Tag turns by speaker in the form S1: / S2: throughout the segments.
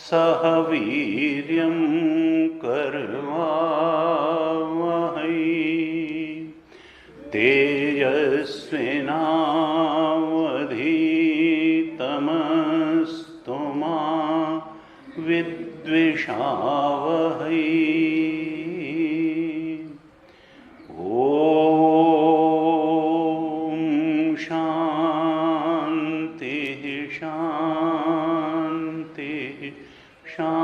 S1: सह वीर्यं करवावहै तेजस्विनावधीतमस्तु मा विद्विषावहै। ओम शांति शांति शांति।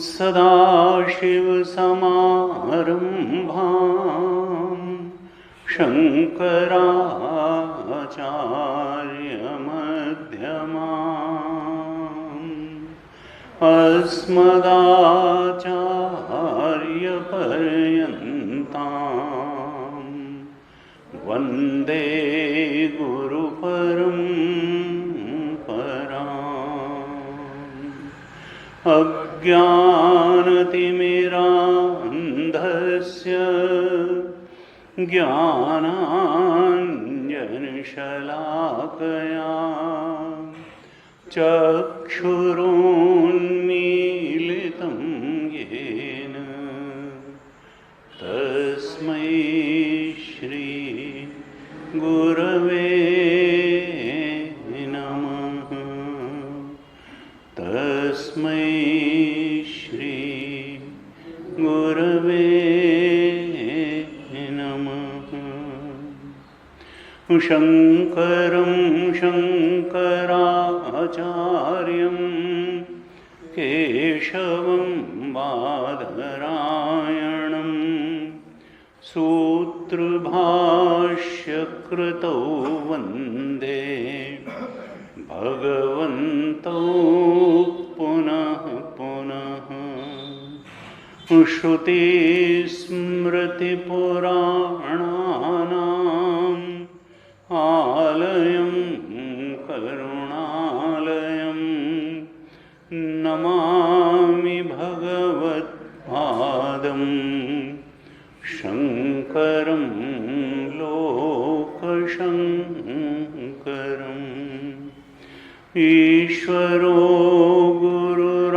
S1: सदाशिवसमारम्भां शङ्कराचार्यमध्यमाम् अस्मदाचार्यपर्यन्तां वन्दे गुरुपरम्पराम्। अज्ञानतिमिरान्धस्य ज्ञानाञ्जनशलाकया चक्षुरुन्मीलितं येन तस्मै श्री गुरवे नमः। तस्मै श्री गुरवे नमः। शङ्करं शङ्कराचार्यं केशवं बादरायणं सूत्रभाष्यकृतौ वन्दे भगवन्तौ पुनः पुनः। श्रुतिस्मृतिपुराणानाम् आलयं करुणालयं नमामि भगवत्पादं शङ्करं लोकशङ्करम्। ईश्वरो गुरुरात्मेति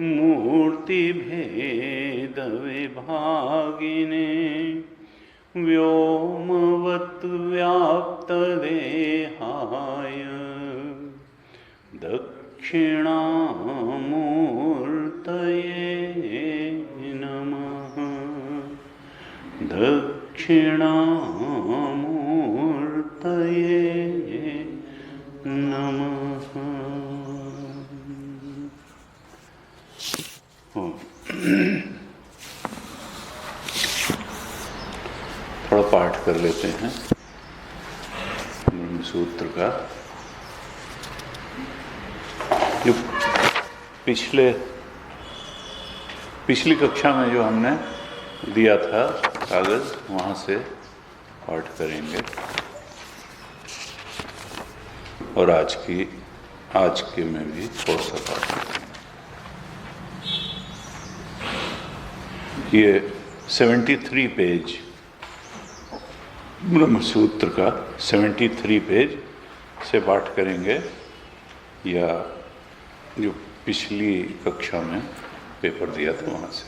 S1: मूर्तिभेदविभागिने व्योमवद्व्याप्तदेहाय दक्षिणामूर्तये नमः। दक्षिणामूर्तये नमः। थोड़ा पाठ कर लेते हैं ब्रह्मसूत्र का। जो पिछली कक्षा में जो हमने दिया था कागज, वहाँ से पाठ करेंगे और आज के में भी थोड़ा सा पाठ करेंगे। ये 73 पेज ब्रह्मसूत्र का 73 पेज से पाठ करेंगे, या जो पिछली कक्षा में पेपर दिया था वहाँ से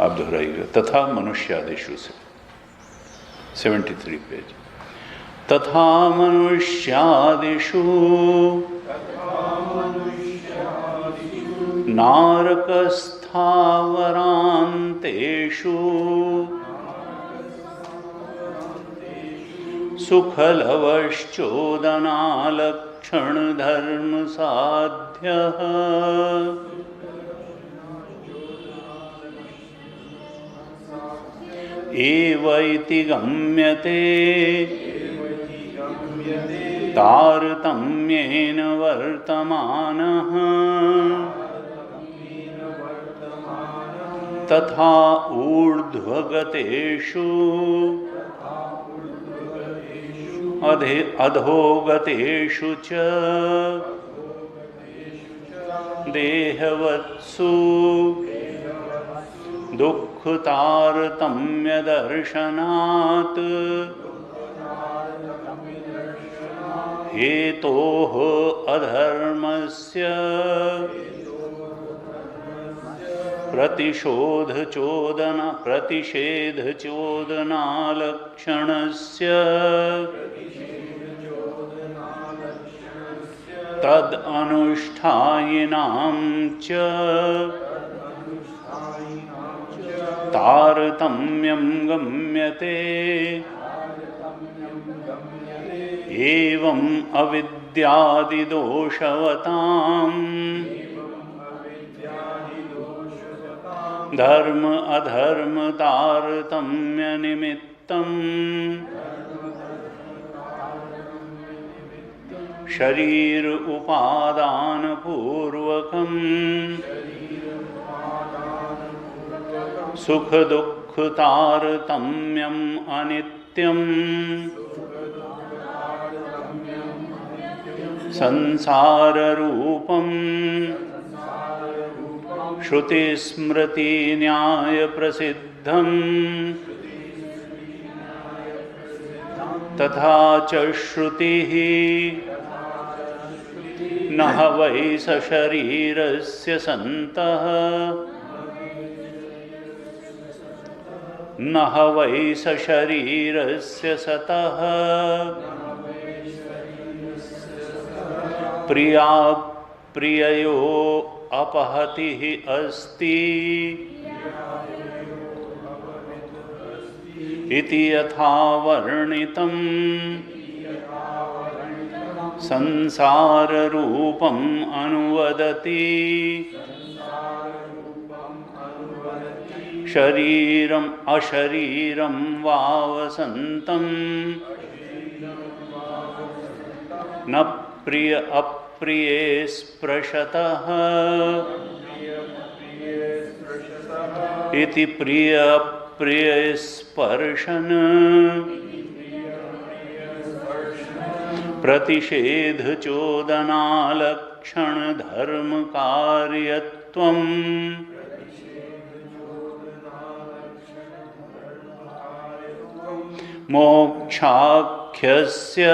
S1: आप दोहराइएगा। तथा मनुष्यादिषु से 73 पेज। तथा मनुष्यादिषु नारकस्थावरान्तेषु सुखलवश्चोदनालक्षणधर्मसाध्यः एव इति गम्यते तारतम्येन वर्तमानः तथा ऊर्ध्वगतेषु अधोगतेषु च देहवत्सु दुःखतारतम्यदर्शनात् हेतोः अधर्मस्य प्रतिषेधचोदनालक्षणस्य तद् अनुष्ठायिनां च तारतम्यं गम्यते एवं अविद्यादिदोषवताम् धर्म अधर्म तारतम्य निमित्तम् शरीर उपादान पूर्वकम् सुख दुःख तारतम्यम् अनित्यम् संसार रूपम् श्रुति स्मृति न्याय प्रसिद्धम् तथा च श्रुतिः न वै सशरीरस्य सन्तः न वै सशरीरस्य सतः प्रिया प्रिययो अपहतिः अस्ति इति यथा वर्णितम् संसार रूपम् अनुवदति शरीरम् अशरीरं वा वसन्तम् न प्रिय अप्रिये स्पृशतः इति प्रिय प्रिय स्पर्शन प्रतिषेध चोदनालक्षण धर्म कार्यत्वम् मोक्षाख्यस्य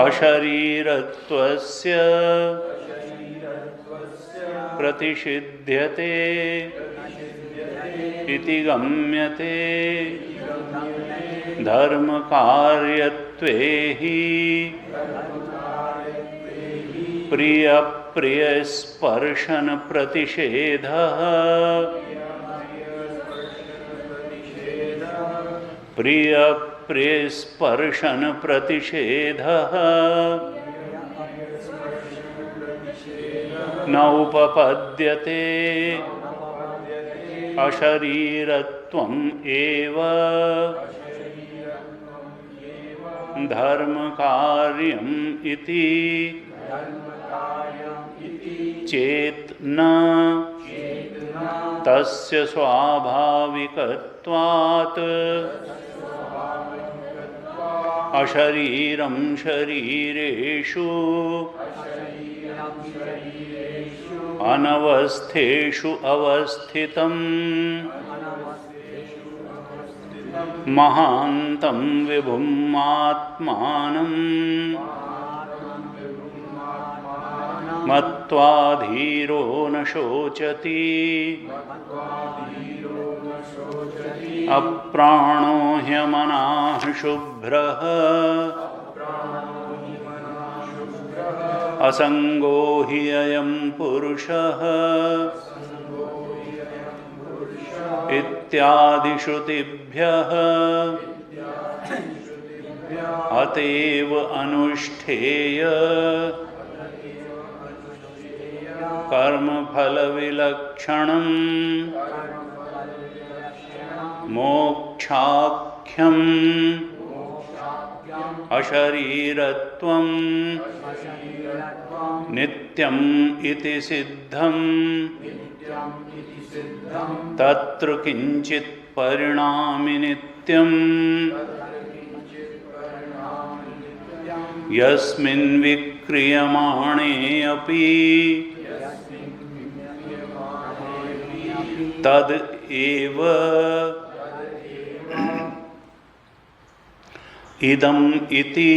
S1: अशरीरत्वस्य प्रतिषिध्यते इति गम्यते धर्म कार्यत्वे हि प्रिय प्रिय स्पर्शन प्रतिषेधः प्रिय प्रिय स्पर्शन प्रतिषेधः न उपपद्यते अशरीरत्वम् एव धर्म कार्यम् इति चेत् न तस्य स्वाभाविकत्वात् अशरीरं शरीरेषु अनवस्थेषु अवस्थितम् महान्तं विभुम् आत्मानं मत्वा धीरो न शोचति अप्राणो ह्यमनाः शुभ्रः असंगो हि अयं पुरुषः इत्यादि श्रुतिभ्यः अतएव अनुष्ठेय कर्मफल विलक्षणम् मोक्षाख्यम् अशरीरत्वं नित्यम् इति सिद्धम् तत्र किंचित् परिणामि नित्यम् यस्मिन् विक्रियमाणे अपि तद एव इदम् इति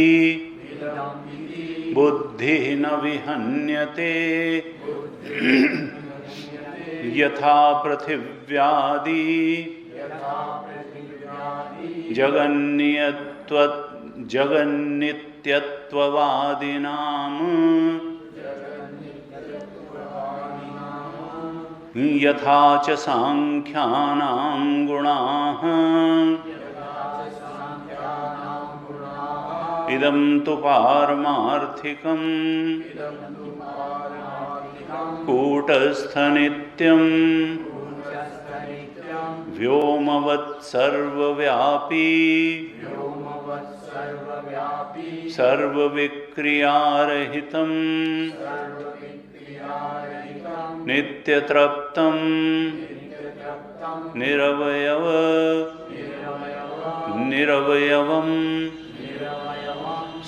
S1: बुद्धिः न विहन्यते यथा पृथिव्यादि जगन्नित्यत्ववादिनाम् यथा च सांख्यानां गुणाः इदं तु पारमार्थिकम् कूटस्थनित्यं व्योमवत् सर्वव्यापी सर्वविक्रियारहितं नित्यतृप्तं निरवयवं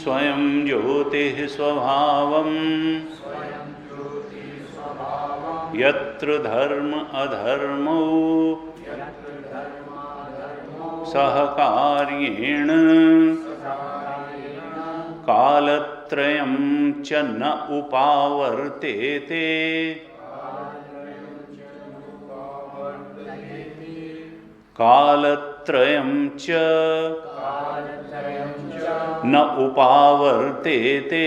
S1: स्वयं ज्योतिः स्वभावं यत्र धर्म अधर्मौ सहकार्येण कालत्रयं च न उपावर्तेते कालत्रयं च न उपावर्तेते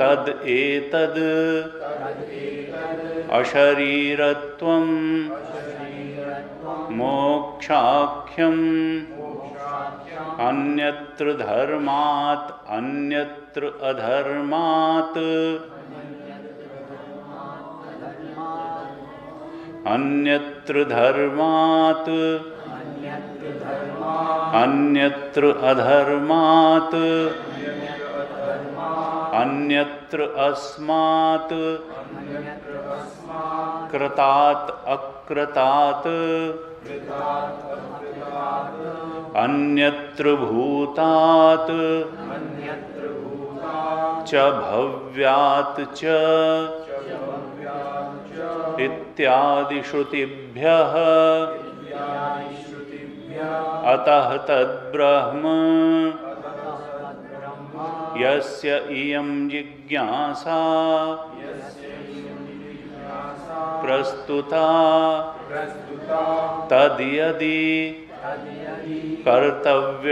S1: तद एतद अशरीरत्वं मोक्षाख्यम् अन्यत्र धर्मात् अन्यत्र अधर्मात् अन्यत्र धर्मात् अन्यत्र अधर्मात् अन्यत्र अस्मात् कृतात् अकृतात् अन्यत्र भूतात् च भव्यात् च इत्यादि श्रुतिभ्यः अतः तद्ब्रह्म यस्य इयं जिज्ञासा प्रस्तुता तद्यदि कर्तव्यशेषत्वेन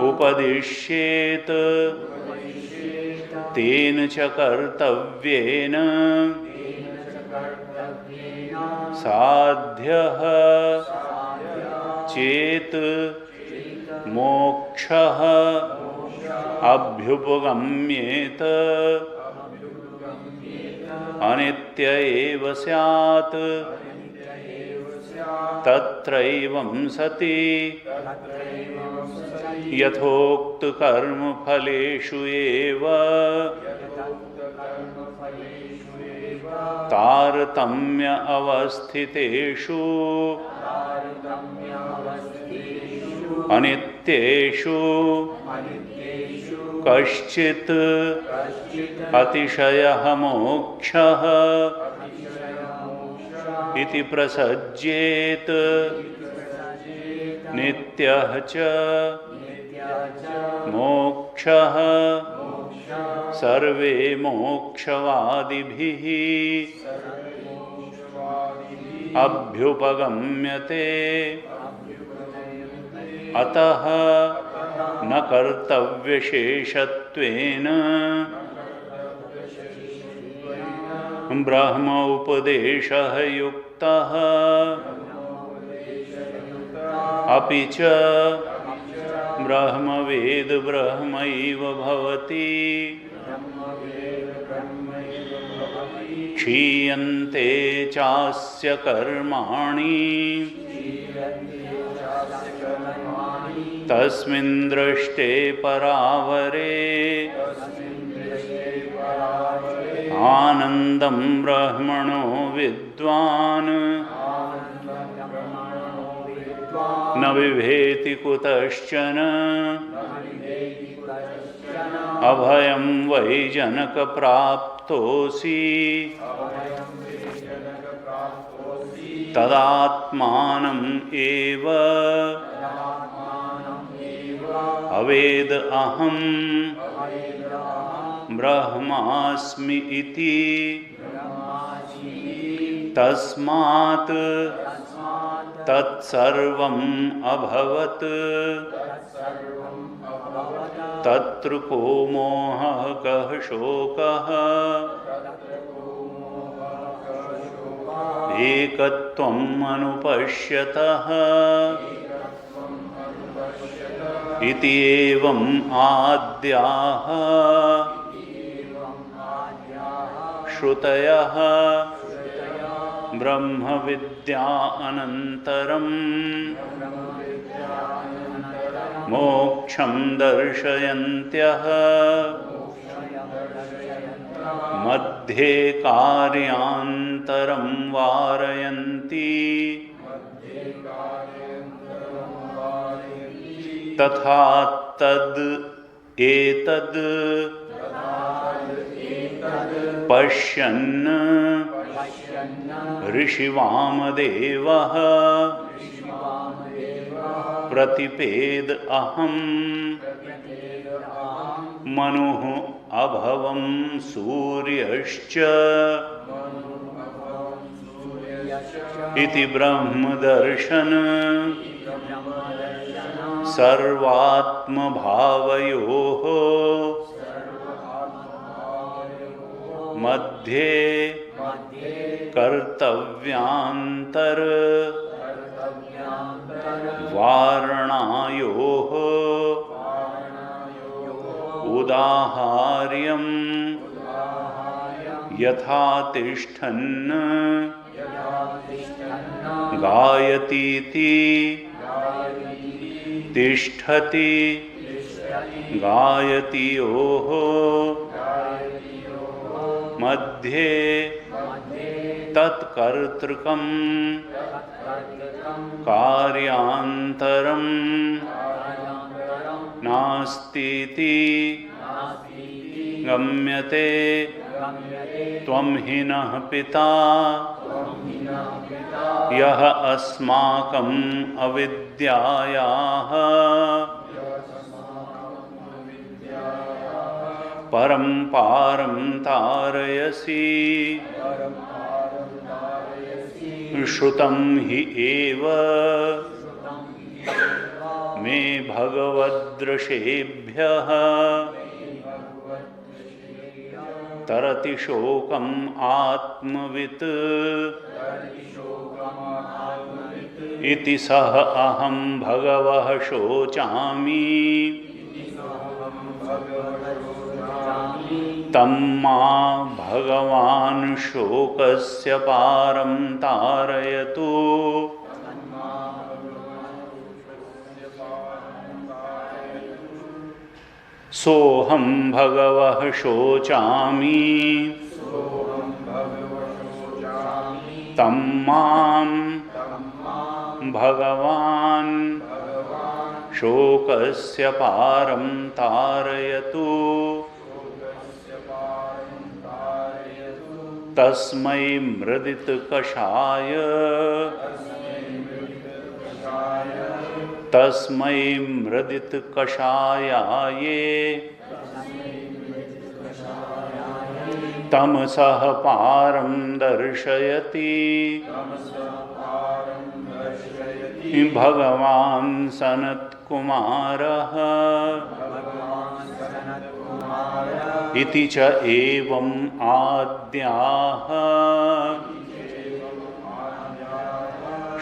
S1: उपदिश्येत तेन च कर्तव्येन साध्यः चेत मोक्षः अभ्युपगम्येत अनित्य एव स्यात् तत्रैवं सति यथोक्त कर्मफलेषु एव तारतम्य अवस्थितेषु अनित्येषु कश्चित् अतिशयः मोक्षः इति प्रसज्येत नित्यः च मोक्षः सर्वे मोक्षवादिभिः अभ्युपगम्यते अतः न कर्तव्यशेषत्वेन ब्रह्म उपदेशः युक्तः अपि च ब्रह्मवेद ब्रह्मैव भवति क्षीयन्ते चास्य कर्माणि तस्मिन् दृष्टे परावरे आनन्दं ब्रह्मणो विद्वान् न बिभेति कुतश्चन अभयं वै जनकप्राप्तोऽसि तदात्मानम् एव अवेद अहं ब्रह्मास्मि इति तस्मात् तत्सर्वम् अभवत् तत्र को मोहः कः शोकः एकत्वम् अनुपश्यतः इति एवम् आद्याः श्रुतयः ब्रह्मविद्या अनन्तरम् मोक्षं दर्शयन्त्यः मध्ये कार्यान्तरं वारयन्ति तथा तद् एतद् पश्यन् ऋषिवामदेवः प्रतिपेद अहं मनुः अभवं सूर्यश्च इति ब्रह्मदर्शन सर्वात्मभावयोः मध्ये कर्तव्यान्तर वारणायोः उदाहार्यं यथा तिष्ठन् गायतीति तिष्ठति गायत्योः मध्ये तत्कर्तृकं कार्यान्तरं नास्तीति गम्यते त्वं हि नः पिता यः अस्माकम् अविद्यायाः परम्पारं तारयसि श्रुतं हि एव मे भगवद्दृशेभ्यः तरति शोकम् आत्मवित् इति सः अहं भगवः शोचामि तम्मा भगवान् शोकस्य पारं तारयतु सोऽहं भगवः शोचामि तम्मां भगवान् शोकस्य पारं तारयतु तस्मै मृदितकषाय तस्मै मृदितकषायाये तमसः पारं दर्शयति भगवान् सनत्कुमारः इति च एवम् आद्याः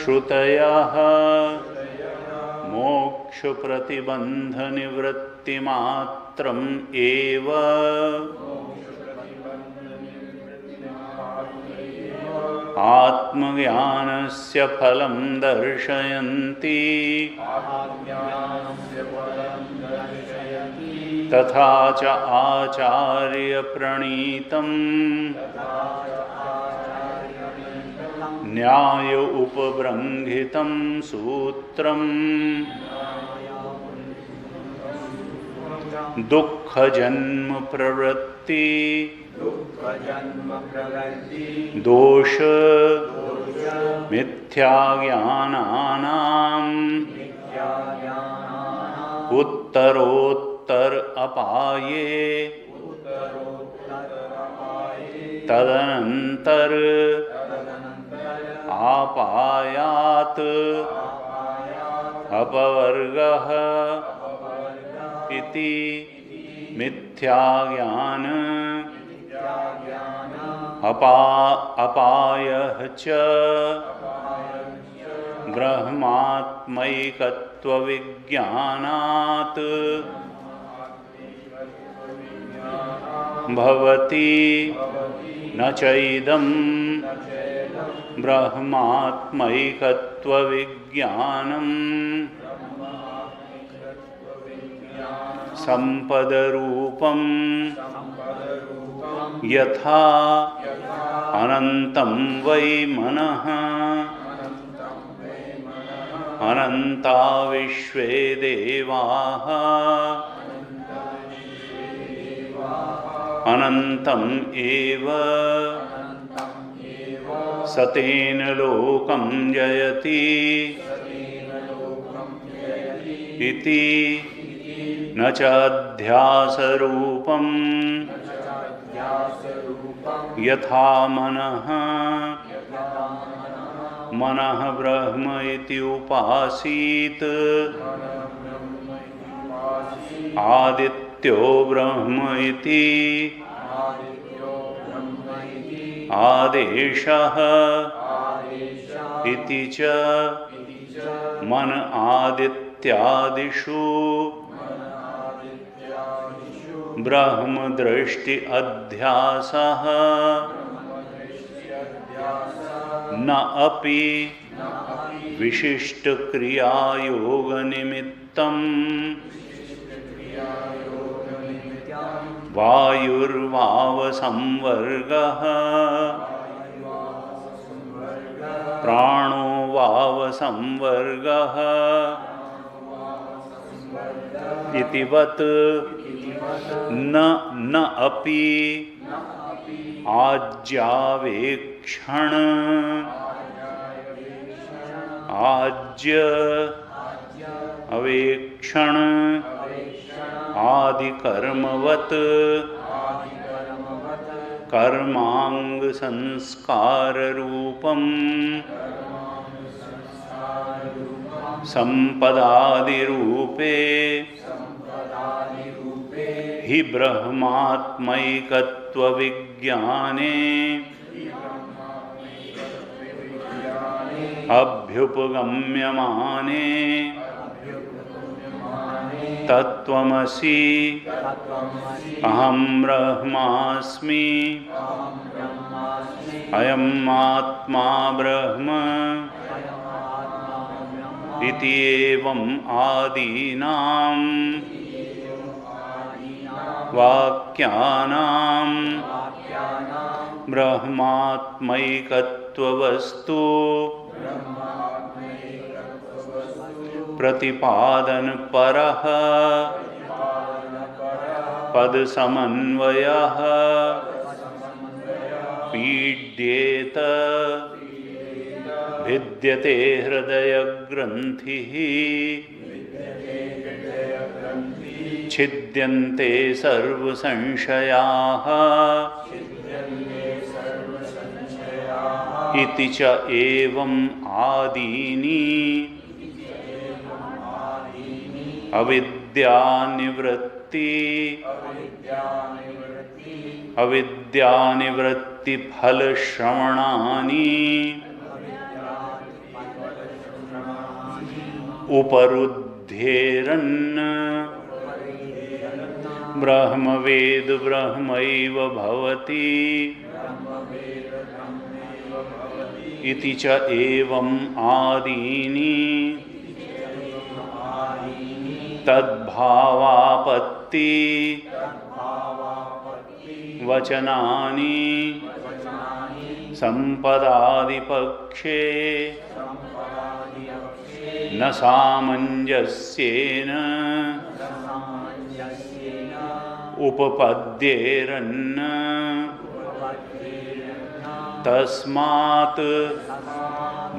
S1: श्रुतयः मोक्ष प्रतिबंध निवृत्ति मात्रम एव आत्मज्ञानस्य फलं दर्शयन्ति तथा च आचार्य प्रणीतम् न्याय उपबृंहितं सूत्रम् दुःख जन्म प्रवृत्ति दोष मिथ्याज्ञानानाम् उत्तरोत्तर अपाये तदनंतर आपायात अपवर्गः इति मिथ्याज्ञान अपायः च ब्रह्मात्मैकत्वविज्ञानात् भवति न चैदं ब्रह्मात्मैकत्वविज्ञानम् संपदरूपं यथा अनंतं वै मनः अनंता विश्वे देवाः अनन्तम् एव सतेन लोकं जयति इति न च अध्यासरूपं यथा मनः मनः ब्रह्म इति उपासीत आदित्यो ब्रह्म इति आदेशः इति च मन आदित्यादिषु ब्रह्म दृष्टि अध्यासः न अपि विशिष्ट क्रियायोग निमित्तम् वायुर्वाव संवर्गः प्राणो वाव संवर्गः इतिवत् न अपि आज्यावेक्षण आज्य अवेक्षण आदिकर्मवत् कर्मांग संस्कार रूपम संपदादि रूपे हि ब्रह्मात्मैकत्व विज्ञाने अभ्युपगम्यमाने तत्त्वमसि अहं ब्रह्मास्मि अयम् आत्मा ब्रह्म इति एवम् आदीनां वाक्यानां ब्रह्मात्मैकत्ववस्तु प्रतिपादन परः पद समन्वयः पीड्येत भिद्यते हृदय ग्रंथिः छिद्यन्ते सर्व संशयाः इति च एवम् आदीनि अविद्यानिवृत्ति फल श्रवणानि उपरुद्ध उपपद्येरन् ब्रह्मवेद ब्रह्मैव भवति इति च एवं आदीनि तद्भावापत्ति वचनानि संपदादिपक्षे न सामंजस्येन उपपद्येरन् तस्मात्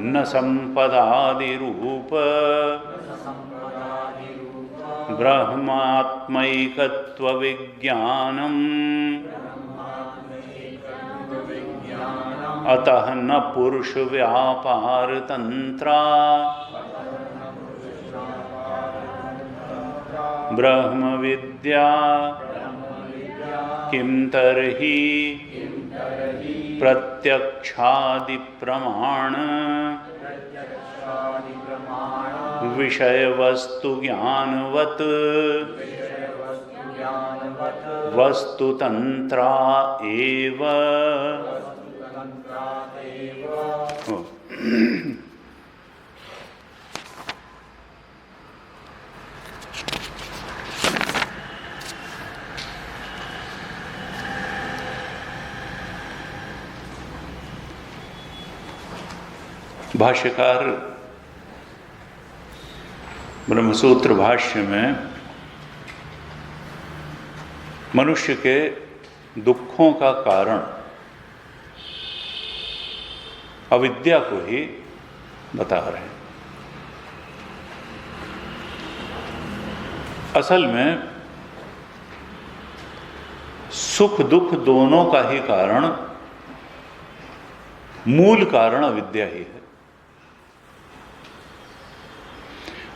S1: न संपदादिरूप ब्रह्मात्मैकत्वविज्ञानम् अतः न पुरुष व्यापार तंत्रा ब्रह्म विद्या किम तर्हि प्रत्यक्षादि प्रमाण विषय वस्तु ज्ञानवत् वस्तुतंत्रा एव। भाष्यकार ब्रह्मसूत्र भाष्य में मनुष्य के दुखों का कारण अविद्या को ही बता रहे हैं। असल में सुख दुख दोनों का ही कारण, मूल कारण अविद्या ही है।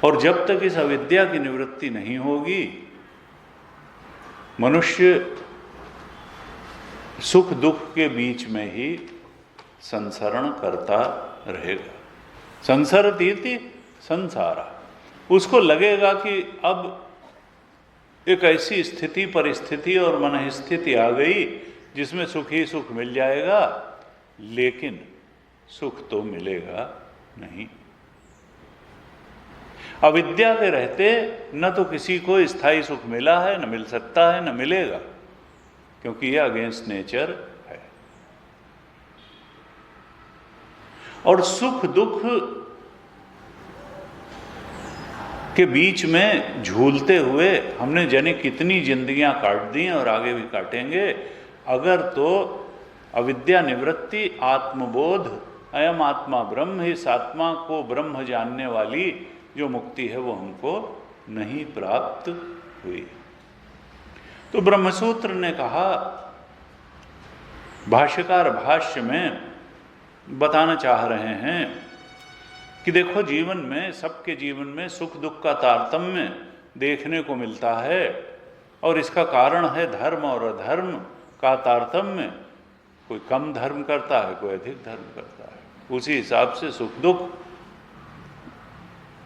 S1: और जब तक इस अविद्या की निवृत्ति नहीं होगी, मनुष्य सुख दुख के बीच में ही संसरण करता रहेगा। संसरतीति संसारा। उसको लगेगा कि अब एक ऐसी स्थिति परिस्थिति और मन स्थिति आ गई जिसमें सुख ही सुख मिल जाएगा, लेकिन सुख तो मिलेगा नहीं। अविद्या के रहते न तो किसी को स्थायी सुख मिला है, न मिल सकता है, न मिलेगा, क्योंकि यह अगेंस्ट नेचर है। और सुख दुख के बीच में झूलते हुए हमने जाने कितनी जिंदगियां काट दी और आगे भी काटेंगे, अगर तो अविद्या निवृत्ति, आत्मबोध, अयम आत्मा ब्रह्म, इस आत्मा को ब्रह्म जानने वाली जो मुक्ति है वो हमको नहीं प्राप्त हुई। तो ब्रह्मसूत्र ने कहा, भाष्यकार भाष्य में बताना चाह रहे हैं कि देखो, जीवन में, सबके जीवन में सुख दुख का तारतम्य देखने को मिलता है, और इसका कारण है धर्म और अधर्म का तारतम्य। कोई कम धर्म करता है, कोई अधिक धर्म करता है, उसी हिसाब से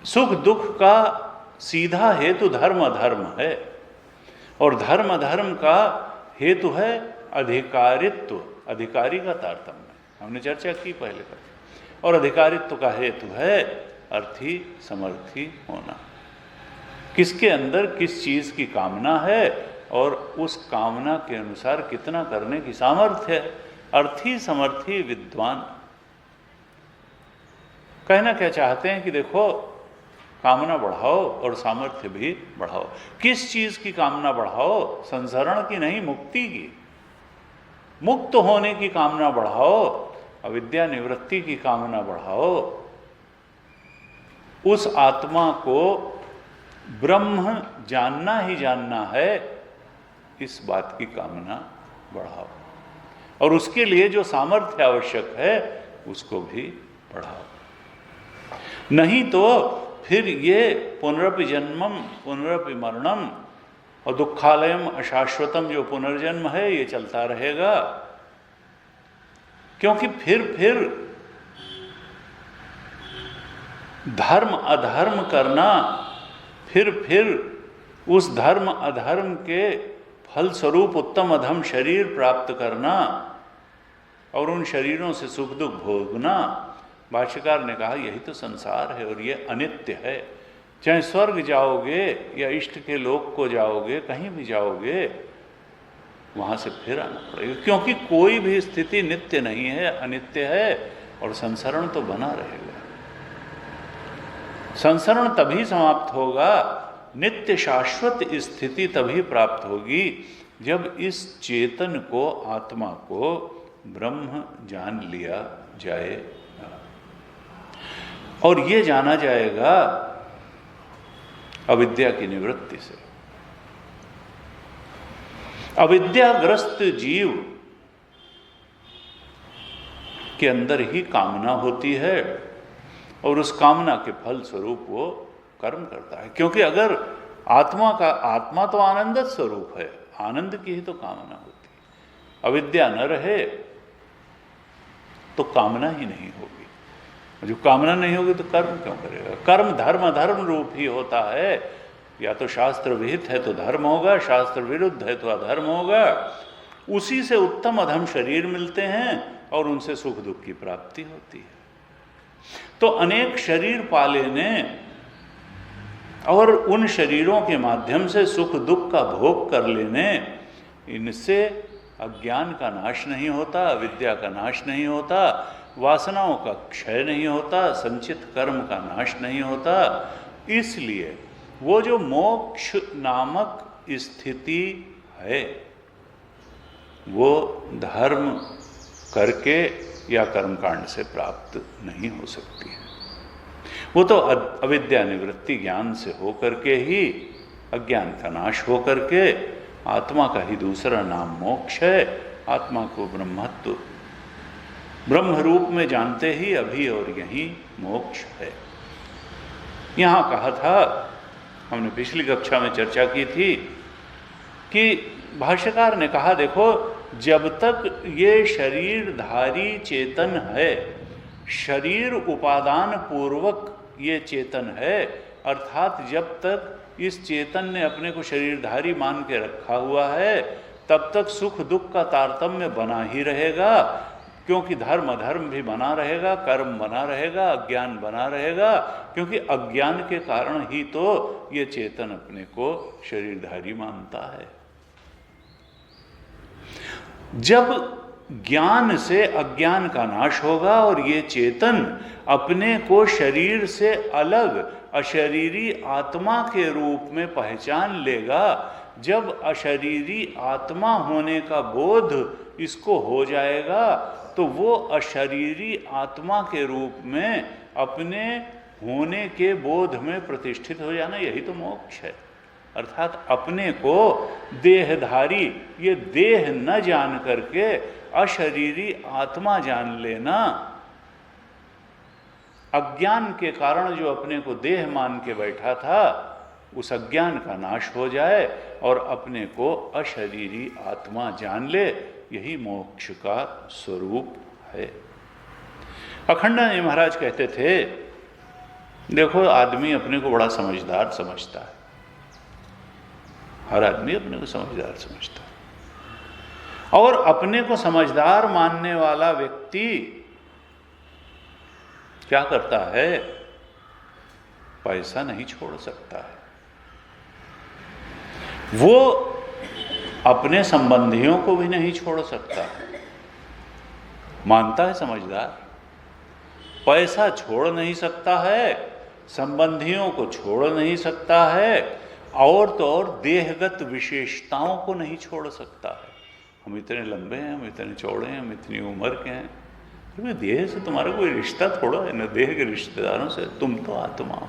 S1: सुख दुख का सीधा हेतु धर्म अधर्म है, और धर्म अधर्म का हेतु है अधिकारित्व, अधिकारी का तारतम्य। हमने चर्चा की पहले का। और अधिकारित्व का हेतु है अर्थी समर्थी होना। किसके अंदर किस चीज की कामना है और उस कामना के अनुसार कितना करने की सामर्थ्य है। अर्थी समर्थी विद्वान कहना क्या चाहते हैं कि देखो, कामना बढ़ाओ और सामर्थ्य भी बढ़ाओ। किस चीज की कामना बढ़ाओ? संसरण की नहीं, मुक्ति की, मुक्त होने की कामना बढ़ाओ, अविद्या निवृत्ति की कामना बढ़ाओ, उस आत्मा को ब्रह्म जानना ही जानना है, इस बात की कामना बढ़ाओ, और उसके लिए जो सामर्थ्य आवश्यक है उसको भी बढ़ाओ। नहीं तो फिर ये पुनरपि जन्मम पुनरपि मरणम और दुखालयम अशाश्वतम जो पुनर्जन्म है ये चलता रहेगा, क्योंकि फिर धर्म अधर्म करना फिर उस धर्म अधर्म के फलस्वरूप उत्तम अधम शरीर प्राप्त करना और उन शरीरों से सुख दुख भोगना, भाष्यकार ने कहा यही तो संसार है और ये अनित्य है। चाहे स्वर्ग जाओगे या इष्ट के लोक को जाओगे, कहीं भी जाओगे, वहाँ से फिर आना पड़ेगा, क्योंकि कोई भी स्थिति नित्य नहीं है, अनित्य है। और संसरण तो बना रहेगा। संसरण तभी समाप्त होगा, नित्य शाश्वत स्थिति तभी प्राप्त होगी जब इस चेतन को, आत्मा को ब्रह्म जान लिया जाएगा। और ये जाना जाएगा अविद्या की निवृत्ति से। अविद्याग्रस्त जीव के अंदर ही कामना होती है और उस कामना के फल स्वरूप वो कर्म करता है। क्योंकि अगर आत्मा तो आनंद स्वरूप है, आनंद की ही तो कामना होती है। अविद्या न रहे तो कामना ही नहीं होगी। जो कामना नहीं होगी तो कर्म क्यों करेगा? कर्म धर्म अधर्म रूप ही होता है। या तो शास्त्र विहित है तो धर्म होगा, शास्त्र विरुद्ध है तो अधर्म होगा। उसी से उत्तम अधम शरीर मिलते हैं और उनसे सुख दुख की प्राप्ति होती है। तो अनेक शरीर पाले ने और उन शरीरों के माध्यम से सुख दुख का भोग कर लेने, इनसे अज्ञान का नाश नहीं होता, विद्या का नाश नहीं होता, वासनाओं का क्षय नहीं होता, संचित कर्म का नाश नहीं होता। इसलिए वो जो मोक्ष नामक स्थिति है वो धर्म करके या कर्मकांड से प्राप्त नहीं हो सकती है। वो तो अविद्या निवृत्ति ज्ञान से होकर के ही, अज्ञान का नाश होकर के, आत्मा का ही दूसरा नाम मोक्ष है। आत्मा को ब्रह्मत्व, ब्रह्म रूप में जानते ही अभी और यही मोक्ष है। यहाँ कहा था, हमने पिछली कक्षा में चर्चा की थी कि भाष्यकार ने कहा देखो, जब तक ये शरीरधारी चेतन है, शरीर उपादान पूर्वक ये चेतन है, अर्थात जब तक इस चेतन ने अपने को शरीरधारी मान के रखा हुआ है, तब तक सुख दुख का तारतम्य बना ही रहेगा। क्योंकि धर्म अधर्म भी बना रहेगा, कर्म बना रहेगा, अज्ञान बना रहेगा। क्योंकि अज्ञान के कारण ही तो ये चेतन अपने को शरीरधारी मानता है। जब ज्ञान से अज्ञान का नाश होगा और ये चेतन अपने को शरीर से अलग अशरीरी आत्मा के रूप में पहचान लेगा, जब अशरीरी आत्मा होने का बोध इसको हो जाएगा, तो वो अशरीरी आत्मा के रूप में अपने होने के बोध में प्रतिष्ठित हो जाना, यही तो मोक्ष है। अर्थात अपने को देहधारी, ये देह न जान करके अशरीरी आत्मा जान लेना। अज्ञान के कारण जो अपने को देह मान के बैठा था, उस अज्ञान का नाश हो जाए और अपने को अशरीरी आत्मा जान ले, यही मोक्ष का स्वरूप है। अखंडानंद महाराज कहते थे, देखो आदमी अपने को बड़ा समझदार समझता है, हर आदमी अपने को समझदार समझता है, और अपने को समझदार मानने वाला व्यक्ति क्या करता है? पैसा नहीं छोड़ सकता है। वो अपने संबंधियों को भी नहीं छोड़ सकता है। मानता है समझदार, पैसा छोड़ नहीं सकता है, संबंधियों को छोड़ नहीं सकता है, और तो और देहगत विशेषताओं को नहीं छोड़ सकता है। हम इतने लंबे हैं, हम इतने चौड़े हैं, हम इतनी उम्र के हैं, तो देह से तुम्हारा कोई रिश्ता थोड़ा है ना, देह के रिश्तेदारों से। तुम तो आत्मा हो,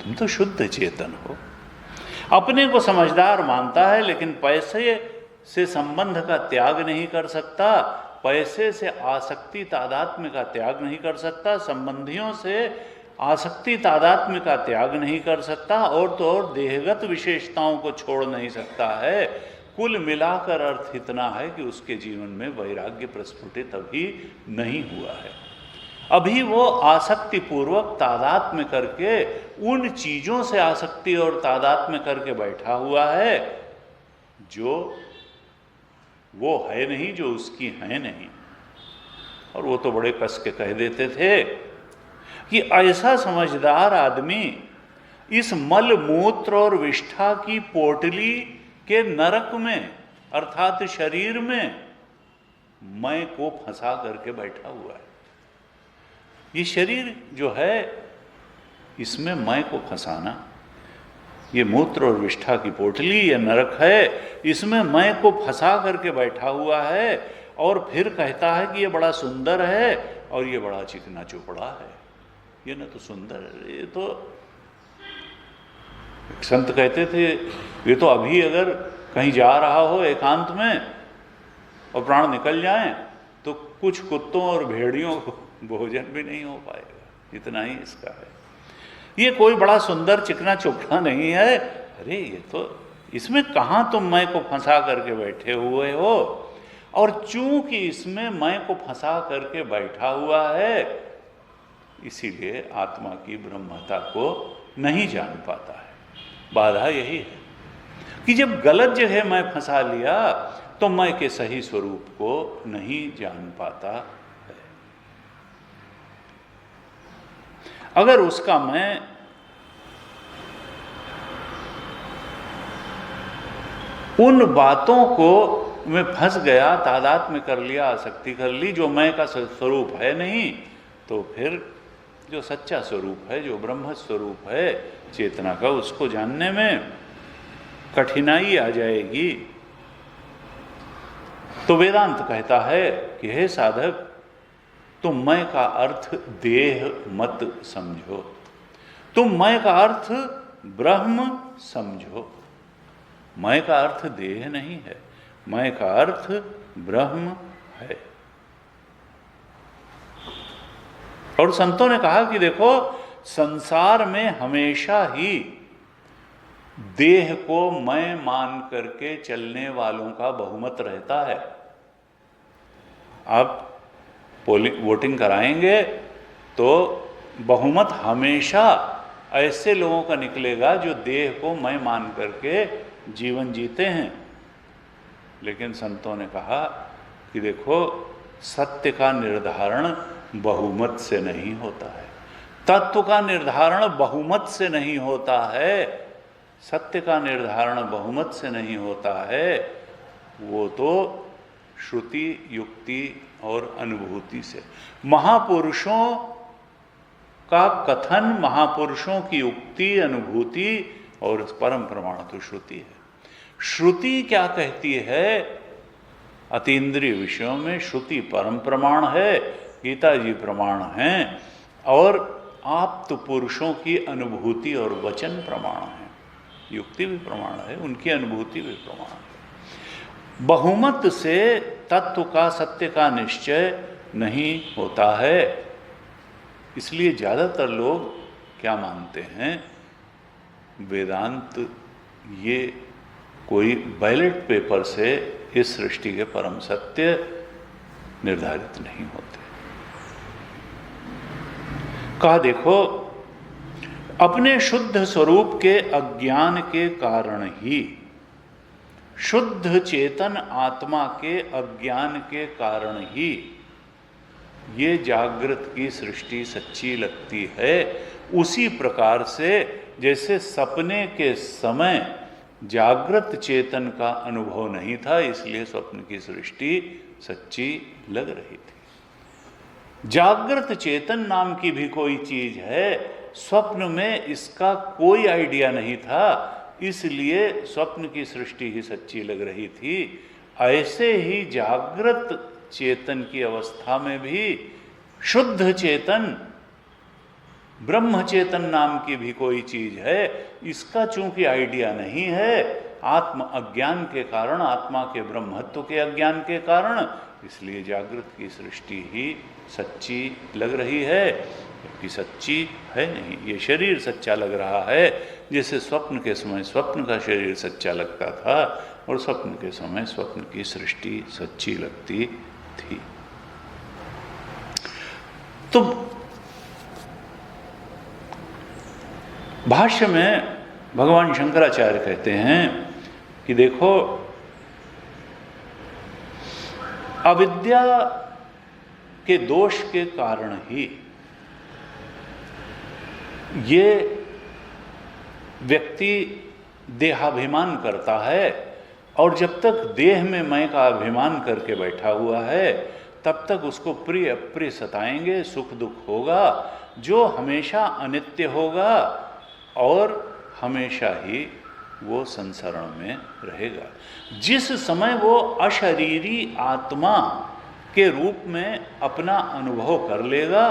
S1: तुम तो शुद्ध चेतन हो। अपने को समझदार मानता है, लेकिन पैसे से संबंध का त्याग नहीं कर सकता, पैसे से आसक्ति तादात्म्य का त्याग नहीं कर सकता, संबंधियों से आसक्ति तादात्म्य का त्याग नहीं कर सकता, और तो और देहगत विशेषताओं को छोड़ नहीं सकता है। कुल मिलाकर अर्थ इतना है कि उसके जीवन में वैराग्य प्रस्फुटित अभी नहीं हुआ है। अभी वो आसक्ति पूर्वक तादात्म्य करके उन चीजों से आसक्ति और तादात्म्य करके बैठा हुआ है जो वो है नहीं, जो उसकी है नहीं। और वो तो बड़े कस के कह देते थे कि ऐसा समझदार आदमी इस मल मूत्र और विष्ठा की पोटली के नरक में अर्थात शरीर में मैं को फंसा करके बैठा हुआ है। ये शरीर जो है इसमें मैं को फंसाना, ये मूत्र और विष्ठा की पोटली ये नरक है, इसमें मैं को फंसा करके बैठा हुआ है और फिर कहता है कि ये बड़ा सुंदर है और ये बड़ा चिकना चुपड़ा है। ये ना तो सुंदर है, ये तो एक संत कहते थे ये तो अभी अगर कहीं जा रहा हो एकांत में और प्राण निकल जाएं तो कुछ कुत्तों और भेड़ियों को भोजन भी नहीं हो पाएगा, इतना ही इसका है। ये कोई बड़ा सुंदर चिकना चुपड़ा नहीं है। अरे ये तो इसमें कहाँ तुम मैं को फंसा करके बैठे हुए हो, और चूंकि इसमें मैं को फंसा करके बैठा हुआ है इसीलिए आत्मा की ब्रह्मता को नहीं जान पाता है। बाधा यही है कि जब गलत जगह मैं फंसा लिया तो मैं के सही स्वरूप को नहीं जान पाता है। अगर उसका मैं उन बातों को मैं फंस गया, तादात्म्य कर लिया, आसक्ति कर ली जो मैं का स्वरूप है नहीं, तो फिर जो सच्चा स्वरूप है, जो ब्रह्म स्वरूप है चेतना का, उसको जानने में कठिनाई आ जाएगी। तो वेदांत कहता है कि हे साधक, तुम मैं का अर्थ देह मत समझो, तुम मैं का अर्थ ब्रह्म समझो। मैं का अर्थ देह नहीं है, मैं का अर्थ ब्रह्म है। और संतों ने कहा कि देखो संसार में हमेशा ही देह को मैं मान करके चलने वालों का बहुमत रहता है। आप वोटिंग कराएंगे तो बहुमत हमेशा ऐसे लोगों का निकलेगा जो देह को मैं मान करके जीवन जीते हैं। लेकिन संतों ने कहा कि देखो सत्य का निर्धारण बहुमत से नहीं होता है, तत्व का निर्धारण बहुमत से नहीं होता है, सत्य का निर्धारण बहुमत से नहीं होता है, वो तो श्रुति युक्ति और अनुभूति से। महापुरुषों का कथन, महापुरुषों की युक्ति अनुभूति और परम प्रमाण तो श्रुति है। श्रुति क्या कहती है? अतीन्द्रिय विषयों में श्रुति परम प्रमाण है, गीता जी प्रमाण हैं, और आप्त पुरुषों की अनुभूति और वचन प्रमाण है। युक्ति भी प्रमाण है, उनकी अनुभूति भी प्रमाण है। बहुमत से तत्व का, सत्य का निश्चय नहीं होता है। इसलिए ज़्यादातर लोग क्या मानते हैं, वेदांत ये कोई बैलेट पेपर से इस सृष्टि के परम सत्य निर्धारित नहीं होते। कहा देखो, अपने शुद्ध स्वरूप के अज्ञान के कारण ही, शुद्ध चेतन आत्मा के अज्ञान के कारण ही ये जागृत की सृष्टि सच्ची लगती है। उसी प्रकार से जैसे सपने के समय जागृत चेतन का अनुभव नहीं था, इसलिए स्वप्न की सृष्टि सच्ची लग रही थी। जागृत चेतन नाम की भी कोई चीज है, स्वप्न में इसका कोई आइडिया नहीं था, इसलिए स्वप्न की सृष्टि ही सच्ची लग रही थी। ऐसे ही जागृत चेतन की अवस्था में भी शुद्ध चेतन, ब्रह्म चेतन नाम की भी कोई चीज है, इसका चूंकि आइडिया नहीं है, आत्म अज्ञान के कारण, आत्मा के ब्रह्मत्व के अज्ञान के कारण, इसलिए जागृत की सृष्टि ही सच्ची लग रही है, जबकि सच्ची है नहीं। ये शरीर सच्चा लग रहा है, जैसे स्वप्न के समय स्वप्न का शरीर सच्चा लगता था और स्वप्न के समय स्वप्न की सृष्टि सच्ची लगती थी। तो भाष्य में भगवान शंकराचार्य कहते हैं कि देखो, अविद्या के दोष के कारण ही ये व्यक्ति देहाभिमान करता है, और जब तक देह में मैं का अभिमान करके बैठा हुआ है तब तक उसको प्रिय अप्रिय सताएंगे, सुख दुख होगा जो हमेशा अनित्य होगा और हमेशा ही वो संसरण में रहेगा। जिस समय वो अशरीरी आत्मा के रूप में अपना अनुभव कर लेगा,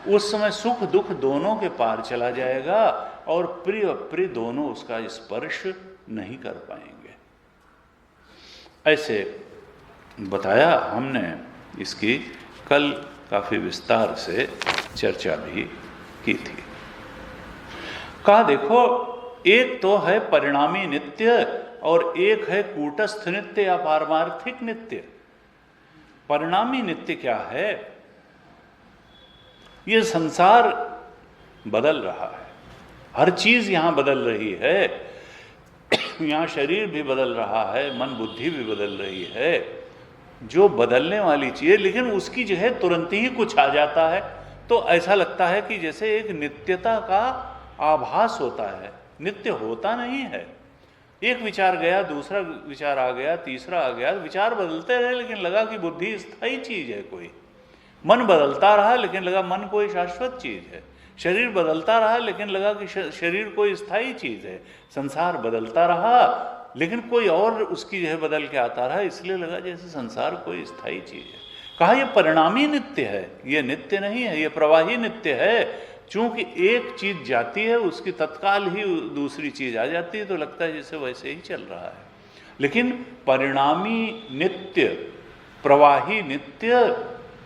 S1: उस समय सुख दुख दोनों के पार चला जाएगा और प्रिय अप्रिय दोनों उसका स्पर्श नहीं कर पाएंगे। ऐसे बताया हमने, इसकी कल काफी विस्तार से चर्चा भी की थी। कहा देखो, एक तो है परिणामी नित्य और एक है कूटस्थ नित्य या पारमार्थिक नित्य। परिणामी नित्य क्या है? ये संसार बदल रहा है, हर चीज यहां बदल रही है, यहां शरीर भी बदल रहा है, मन बुद्धि भी बदल रही है, जो बदलने वाली चीज है, लेकिन उसकी जगह तुरंत ही कुछ आ जाता है। तो ऐसा लगता है कि जैसे एक नित्यता का आभास होता है, नित्य होता नहीं है। एक विचार गया, दूसरा विचार आ गया, तीसरा आ गया, विचार बदलते रहे लेकिन लगा कि बुद्धि स्थायी चीज है कोई। मन बदलता रहा लेकिन लगा मन कोई शाश्वत चीज है। शरीर बदलता रहा लेकिन लगा कि शरीर कोई स्थायी चीज है। संसार बदलता रहा लेकिन कोई और उसकी जगह बदल के आता रहा, इसलिए लगा जैसे संसार कोई स्थायी चीज है। कहा यह परिणामी नित्य है, यह नित्य नहीं है, यह प्रवाही नित्य है। चूंकि एक चीज जाती है उसकी तत्काल ही दूसरी चीज आ जाती है, तो लगता है जैसे वैसे ही चल रहा है। लेकिन परिणामी नित्य, प्रवाही नित्य,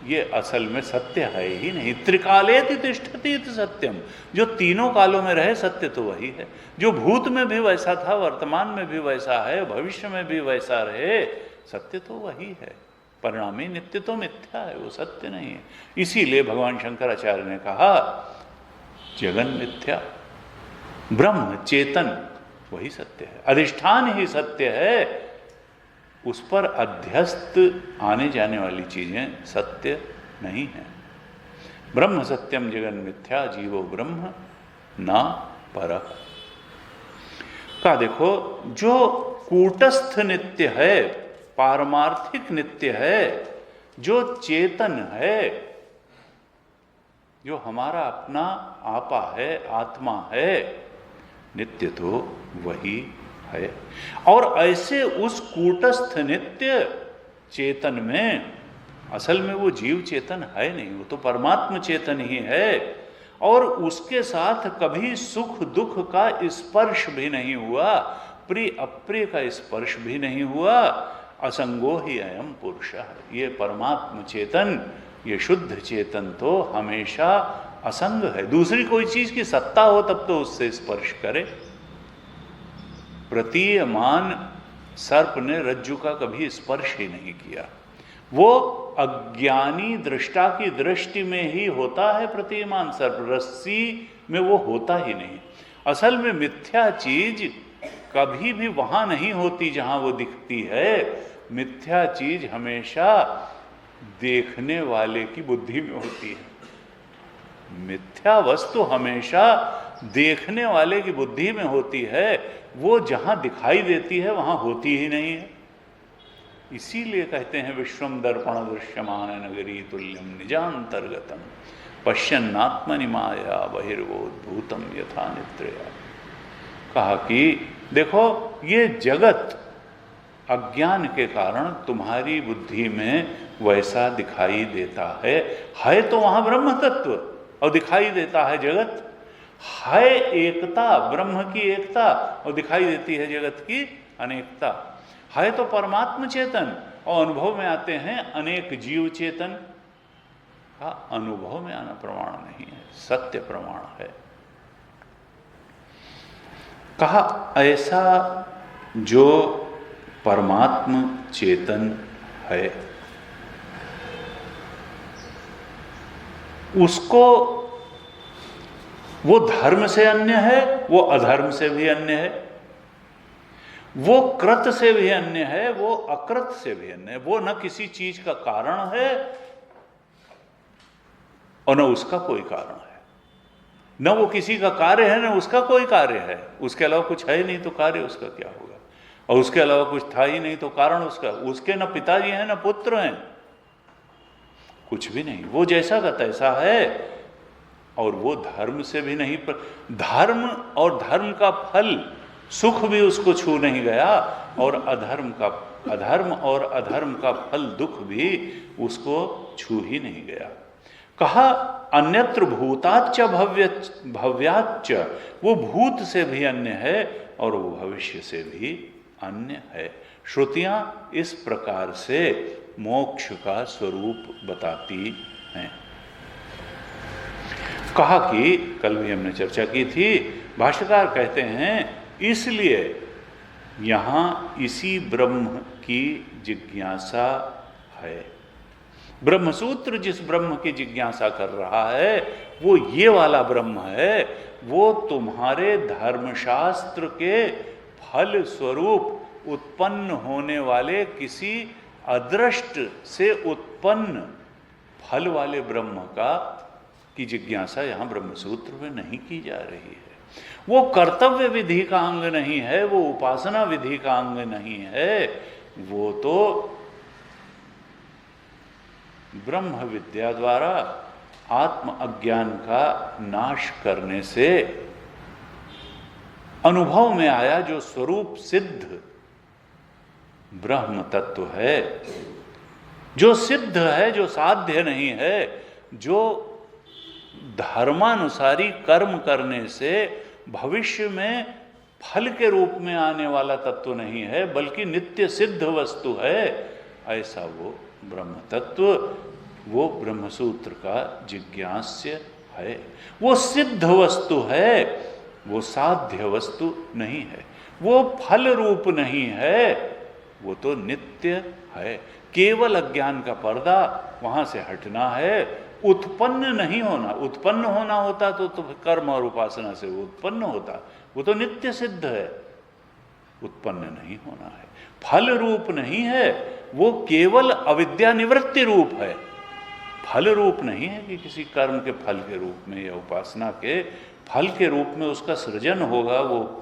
S1: ये असल में सत्य है ही नहीं। त्रिकालेति तिष्ठति इति सत्यम, जो तीनों कालों में रहे सत्य तो वही है। जो भूत में भी वैसा था, वर्तमान में भी वैसा है, भविष्य में भी वैसा रहे, सत्य तो वही है। परिणामी नित्य तो मिथ्या है, वो सत्य नहीं है। इसीलिए भगवान शंकराचार्य ने कहा जगन मिथ्या, ब्रह्म चेतन वही सत्य है, अधिष्ठान ही सत्य है, उस पर अध्यस्त आने जाने वाली चीजें सत्य नहीं है। ब्रह्म सत्यम जगन मिथ्या, जीवो ब्रह्म ना परः। का देखो, जो कूटस्थ नित्य है, पारमार्थिक नित्य है, जो चेतन है, जो हमारा अपना आपा है, आत्मा है, नित्य तो वही है। और ऐसे उस कूटस्थ नित्य चेतन में असल में वो जीव चेतन है नहीं, वो तो परमात्म चेतन ही है। और उसके साथ कभी सुख दुख का स्पर्श भी नहीं हुआ, प्रिय अप्रिय का स्पर्श भी नहीं हुआ। असंगो ही अयम पुरुष, ये परमात्म चेतन, ये शुद्ध चेतन तो हमेशा असंग है। दूसरी कोई चीज की सत्ता हो तब तो उससे स्पर्श करे। प्रतीयमान सर्प ने रज्जु का कभी स्पर्श ही नहीं किया। वो अज्ञानी दृष्टा की दृष्टि में ही होता है प्रतीयमान सर्प, रस्सी में वो होता ही नहीं। असल में मिथ्या चीज कभी भी वहां नहीं होती जहां वो दिखती है। मिथ्या चीज हमेशा देखने वाले की बुद्धि में होती है। मिथ्या वस्तु हमेशा देखने वाले की बुद्धि में होती है, वो जहां दिखाई देती है वहां होती ही नहीं है। इसीलिए कहते हैं विश्वम दर्पण दृश्यमान नगरी तुल्यम निजांतर्गतम पश्यन्नात्मनि माया बहिर्वोद्भूतम यथा निद्रया। कहा कि देखो, ये जगत अज्ञान के कारण तुम्हारी बुद्धि में वैसा दिखाई देता है तो वहां ब्रह्म तत्व, और दिखाई देता है जगत। है एकता, ब्रह्म की एकता, और दिखाई देती है जगत की अनेकता। है तो परमात्म चेतन, और अनुभव में आते हैं अनेक जीव चेतन। का अनुभव में आना प्रमाण नहीं है, सत्य प्रमाण है। कहा ऐसा जो परमात्म चेतन है उसको वो धर्म से अन्य है, वो अधर्म से भी अन्य है, वो कृत से भी अन्य है, वो अकृत से भी अन्य है। वो न किसी चीज का कारण है और न उसका कोई कारण है, न वो किसी का कार्य है, न उसका कोई कार्य है। उसके अलावा कुछ है ही नहीं तो कार्य उसका क्या होगा, और उसके अलावा कुछ था ही नहीं तो कारण उसका, उसके न पिताजी हैं न पुत्र हैं, कुछ भी नहीं, वो जैसा का तैसा है। और वो धर्म से भी नहीं, धर्म और धर्म का फल सुख भी उसको छू नहीं गया, और अधर्म और अधर्म का फल दुख भी उसको छू ही नहीं गया। कहा अन्यत्र भूताच्च भव्याच्च, वो भूत से भी अन्य है और वो भविष्य से भी अन्य है। श्रुतियां इस प्रकार से मोक्ष का स्वरूप बताती हैं। कहा कि कल भी हमने चर्चा की थी, भाष्यकार कहते हैं इसलिए यहां इसी ब्रह्म की जिज्ञासा है। ब्रह्मसूत्र जिस ब्रह्म की जिज्ञासा कर रहा है वो ये वाला ब्रह्म है, वो तुम्हारे धर्मशास्त्र के फल स्वरूप उत्पन्न होने वाले किसी अदृष्ट से उत्पन्न फल वाले ब्रह्म की जिज्ञासा यहाँ ब्रह्मसूत्र में नहीं की जा रही है। वो कर्तव्य विधि का अंग नहीं है, वो उपासना विधि का अंग नहीं है, वो तो ब्रह्म विद्या द्वारा आत्म अज्ञान का नाश करने से अनुभव में आया जो स्वरूप सिद्ध ब्रह्म तत्व है, जो सिद्ध है, जो साध्य नहीं है, जो धर्मानुसारी कर्म करने से भविष्य में फल के रूप में आने वाला तत्व नहीं है, बल्कि नित्य सिद्ध वस्तु है, ऐसा वो ब्रह्म तत्व, वो ब्रह्मसूत्र का जिज्ञास्य है। वो सिद्ध वस्तु है, वो साध्य वस्तु नहीं है, वो फल रूप नहीं है, वो तो नित्य है। केवल अज्ञान का पर्दा वहां से हटना है, उत्पन्न नहीं होना। उत्पन्न होना होता तो कर्म और उपासना से वो उत्पन्न होता, वो तो नित्य सिद्ध है, उत्पन्न नहीं होना है। फल रूप नहीं है, वो केवल अविद्या निवृत्ति रूप है, फल रूप नहीं है कि किसी कर्म के फल के रूप में या उपासना के फल के रूप में उसका सृजन होगा, वो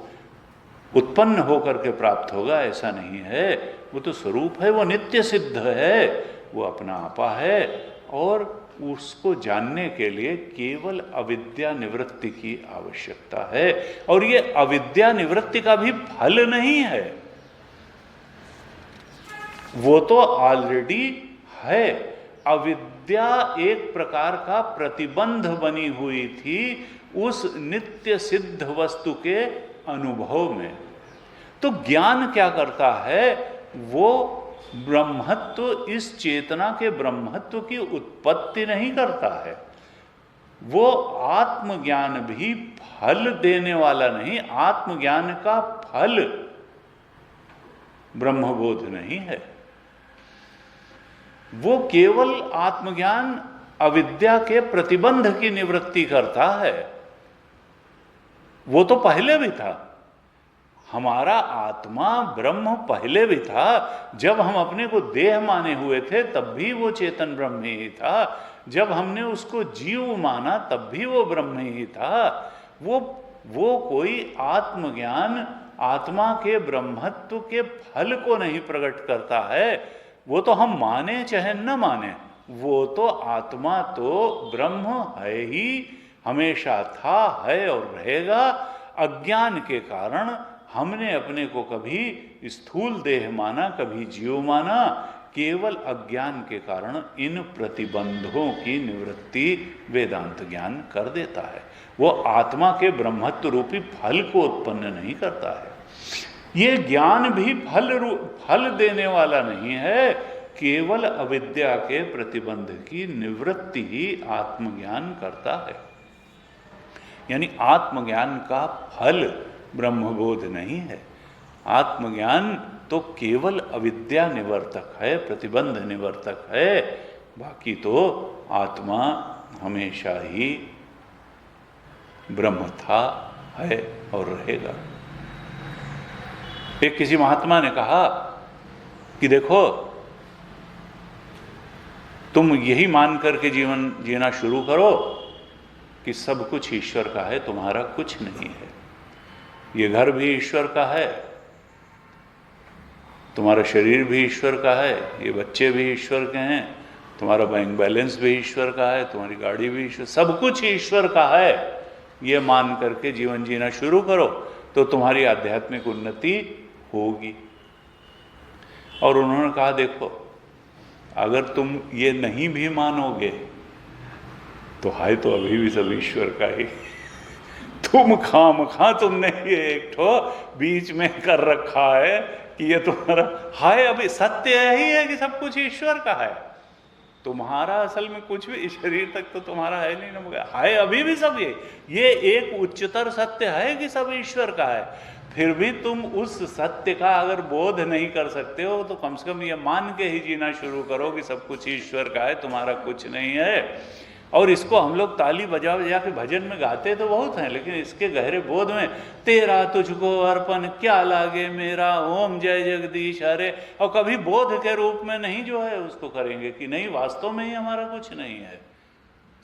S1: उत्पन्न होकर के प्राप्त होगा, ऐसा नहीं है। वो तो स्वरूप है, वो नित्य सिद्ध है, वो अपना आपा है, और उसको जानने के लिए केवल अविद्या निवृत्ति की आवश्यकता है। और ये अविद्या निवृत्ति का भी फल नहीं है, वो तो ऑलरेडी है। अविद्या एक प्रकार का प्रतिबंध बनी हुई थी उस नित्य सिद्ध वस्तु के अनुभव में। तो ज्ञान क्या करता है, वो ब्रह्मत्व, इस चेतना के ब्रह्मत्व की उत्पत्ति नहीं करता है। वो आत्मज्ञान भी फल देने वाला नहीं, आत्मज्ञान का फल ब्रह्मबोध नहीं है। वो केवल आत्मज्ञान अविद्या के प्रतिबंध की निवृत्ति करता है। वो तो पहले भी था, हमारा आत्मा ब्रह्म पहले भी था। जब हम अपने को देह माने हुए थे तब भी वो चेतन ब्रह्म ही था, जब हमने उसको जीव माना तब भी वो ब्रह्म ही था। वो कोई आत्मज्ञान आत्मा के ब्रह्मत्व के फल को नहीं प्रकट करता है। वो तो हम माने चाहे न माने, वो तो आत्मा तो ब्रह्म है ही, हमेशा था, है और रहेगा। अज्ञान के कारण हमने अपने को कभी स्थूल देह माना, कभी जीव माना। केवल अज्ञान के कारण इन प्रतिबंधों की निवृत्ति वेदांत ज्ञान कर देता है। वो आत्मा के ब्रह्मत्व रूपी फल को उत्पन्न नहीं करता है। ये ज्ञान भी फल देने वाला नहीं है, केवल अविद्या के प्रतिबंध की निवृत्ति ही आत्मज्ञान करता है। यानी आत्मज्ञान का फल ब्रह्मबोध नहीं है। आत्मज्ञान तो केवल अविद्या निवर्तक है, प्रतिबंध निवर्तक है। बाकी तो आत्मा हमेशा ही ब्रह्म था, है और रहेगा। एक किसी महात्मा ने कहा कि देखो, तुम यही मान करके जीवन जीना शुरू करो कि सब कुछ ईश्वर का है, तुम्हारा कुछ नहीं है। ये घर भी ईश्वर का है, तुम्हारा शरीर भी ईश्वर का है, ये बच्चे भी ईश्वर के हैं, तुम्हारा बैंक बैलेंस भी ईश्वर का है, तुम्हारी गाड़ी भी ईश्वर, सब कुछ ईश्वर का है। ये मान करके जीवन जीना शुरू करो तो तुम्हारी आध्यात्मिक उन्नति होगी। और उन्होंने कहा देखो, अगर तुम ये नहीं भी मानोगे तो है तो अभी भी सब ईश्वर का ही। तुम खामखा तुमने ये एक ठो बीच में कर रखा है कि ये तुम्हारा है, अभी सत्य यही है कि सब कुछ ईश्वर का है। तुम्हारा असल में कुछ भी, शरीर तक तो तुम्हारा है नहीं ना, है अभी भी सब ये एक उच्चतर सत्य है कि सब ईश्वर का है। फिर भी तुम उस सत्य का अगर बोध नहीं कर सकते हो तो कम से कम ये मान के ही जीना शुरू करो कि सब कुछ ईश्वर का है, तुम्हारा कुछ नहीं है। और इसको हम लोग ताली बजा बजा के भजन में गाते तो बहुत हैं, लेकिन इसके गहरे बोध में तेरा तुझको अर्पण क्या लागे मेरा, ओम जय जगदीश हरे, और कभी बोध के रूप में नहीं जो है उसको करेंगे कि नहीं वास्तव में ही हमारा कुछ नहीं है,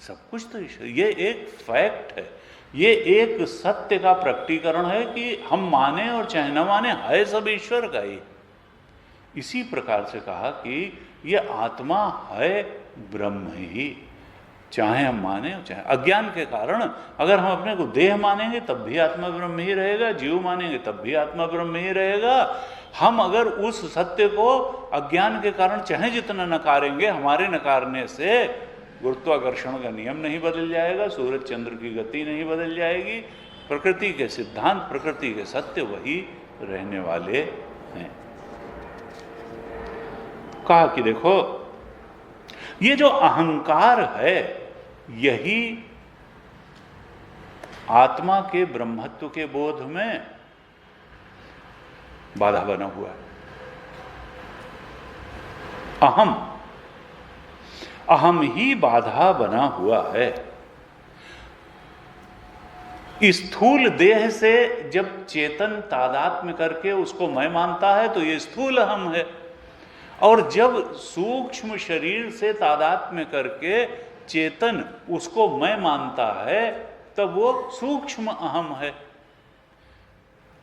S1: सब कुछ तो ईश्वर। ये एक फैक्ट है, ये एक सत्य का प्रकटीकरण है कि हम माने और चाहे न माने है सब ईश्वर का ही। इसी प्रकार से कहा कि ये आत्मा है ब्रह्म ही, चाहे हम माने चाहे अज्ञान के कारण अगर हम अपने को देह मानेंगे तब भी आत्मा ब्रह्म ही रहेगा, जीव मानेंगे तब भी आत्मा ब्रह्म ही रहेगा। हम अगर उस सत्य को अज्ञान के कारण चाहे जितना नकारेंगे, हमारे नकारने से गुरुत्वाकर्षण का नियम नहीं बदल जाएगा, सूरज चंद्र की गति नहीं बदल जाएगी, प्रकृति के सिद्धांत, प्रकृति के सत्य वही रहने वाले हैं। कहा कि देखो, ये जो अहंकार है यही आत्मा के ब्रह्मत्व के बोध में बाधा बना हुआ है। अहम ही बाधा बना हुआ है। स्थूल देह से जब चेतन तादात्म्य करके उसको मैं मानता है तो ये स्थूल अहम है, और जब सूक्ष्म शरीर से तादात्म्य करके चेतन उसको मैं मानता है तब वो सूक्ष्म अहम है।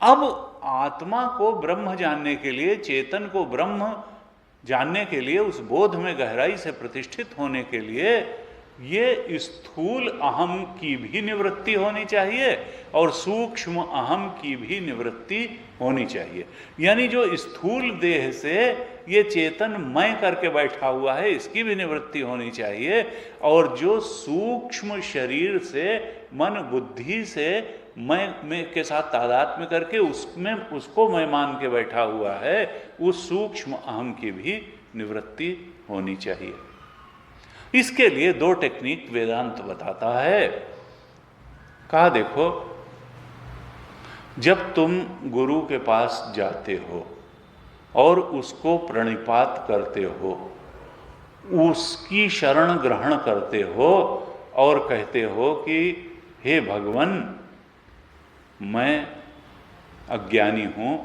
S1: अब आत्मा को ब्रह्म जानने के लिए, चेतन को ब्रह्म जानने के लिए, उस बोध में गहराई से प्रतिष्ठित होने के लिए ये स्थूल अहम की भी निवृत्ति होनी चाहिए और सूक्ष्म अहम की भी निवृत्ति होनी चाहिए। यानी जो स्थूल देह से ये चेतन मैं करके बैठा हुआ है इसकी भी निवृत्ति होनी चाहिए, और जो सूक्ष्म शरीर से मन बुद्धि से मैं के साथ तादात्म्य करके उसमें उसको मैं मान के बैठा हुआ है, उस सूक्ष्म अहम की भी निवृत्ति होनी चाहिए। इसके लिए दो टेक्निक वेदांत बताता है। कहा देखो, जब तुम गुरु के पास जाते हो और उसको प्रणिपात करते हो, उसकी शरण ग्रहण करते हो और कहते हो कि हे भगवान, मैं अज्ञानी हूँ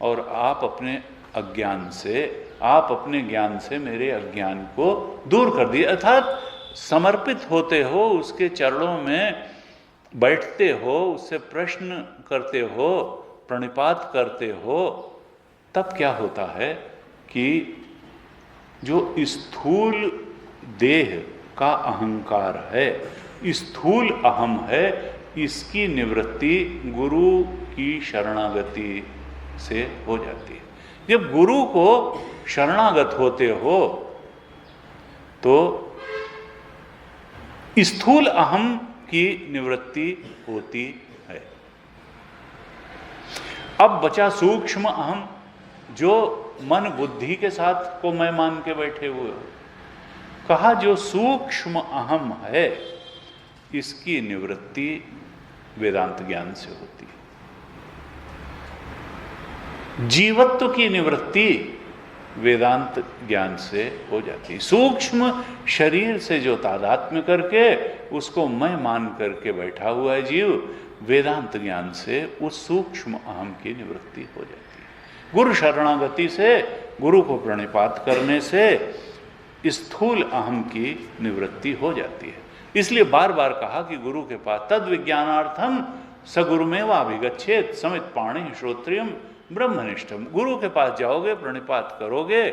S1: और आप अपने अज्ञान से, आप अपने ज्ञान से मेरे अज्ञान को दूर कर दिए, अर्थात समर्पित होते हो, उसके चरणों में बैठते हो, उससे प्रश्न करते हो, प्रणिपात करते हो, तब क्या होता है कि जो स्थूल देह का अहंकार है, स्थूल अहम है, इसकी निवृत्ति गुरु की शरणागति से हो जाती है। जब गुरु को शरणागत होते हो तो स्थूल अहम की निवृत्ति होती है। अब बचा सूक्ष्म अहम, जो मन बुद्धि के साथ को मैं मान के बैठे हुए हो। कहा जो सूक्ष्म अहम है इसकी निवृत्ति वेदांत ज्ञान से होती है। जीवत्व की निवृत्ति वेदांत ज्ञान से हो जाती है। सूक्ष्म शरीर से जो तादात्म्य करके उसको मैं मान करके बैठा हुआ है जीव, वेदांत ज्ञान से उस सूक्ष्म अहम की निवृत्ति हो जाती है। गुरु शरणागति से, गुरु को प्रणिपात करने से स्थूल अहम की निवृत्ति हो जाती है। इसलिए बार बार कहा कि गुरु के पास तद विज्ञानार्थम सगुरुमेवाभिगच्छेत समित पाणि श्रोत्रियम ब्रह्मनिष्ठम। गुरु के पास जाओगे, प्रणिपात करोगे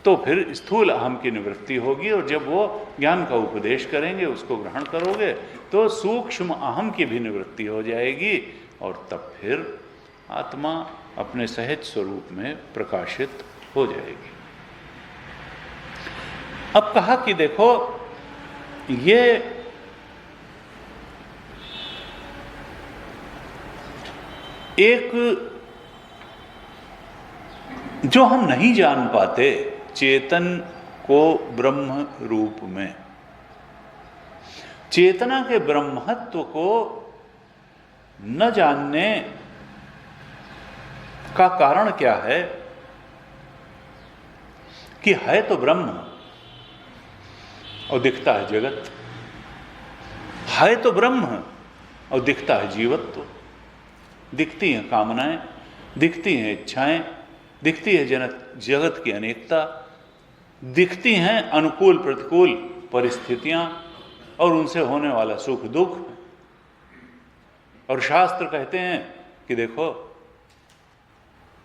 S1: तो फिर स्थूल अहम की निवृत्ति होगी, और जब वो ज्ञान का उपदेश करेंगे, उसको ग्रहण करोगे, तो सूक्ष्म अहम की भी निवृत्ति हो जाएगी, और तब फिर आत्मा अपने सहज स्वरूप में प्रकाशित हो जाएगी। अब कहा कि देखो, ये एक जो हम नहीं जान पाते चेतन को ब्रह्म रूप में, चेतना के ब्रह्मत्व को न जानने का कारण क्या है कि है तो ब्रह्म और दिखता है जगत, है तो ब्रह्म और दिखता है जीवत्व, दिखती हैं कामनाएं, दिखती हैं इच्छाएं, दिखती है जगत की अनेकता, दिखती हैं अनुकूल प्रतिकूल परिस्थितियां और उनसे होने वाला सुख दुख। और शास्त्र कहते हैं कि देखो,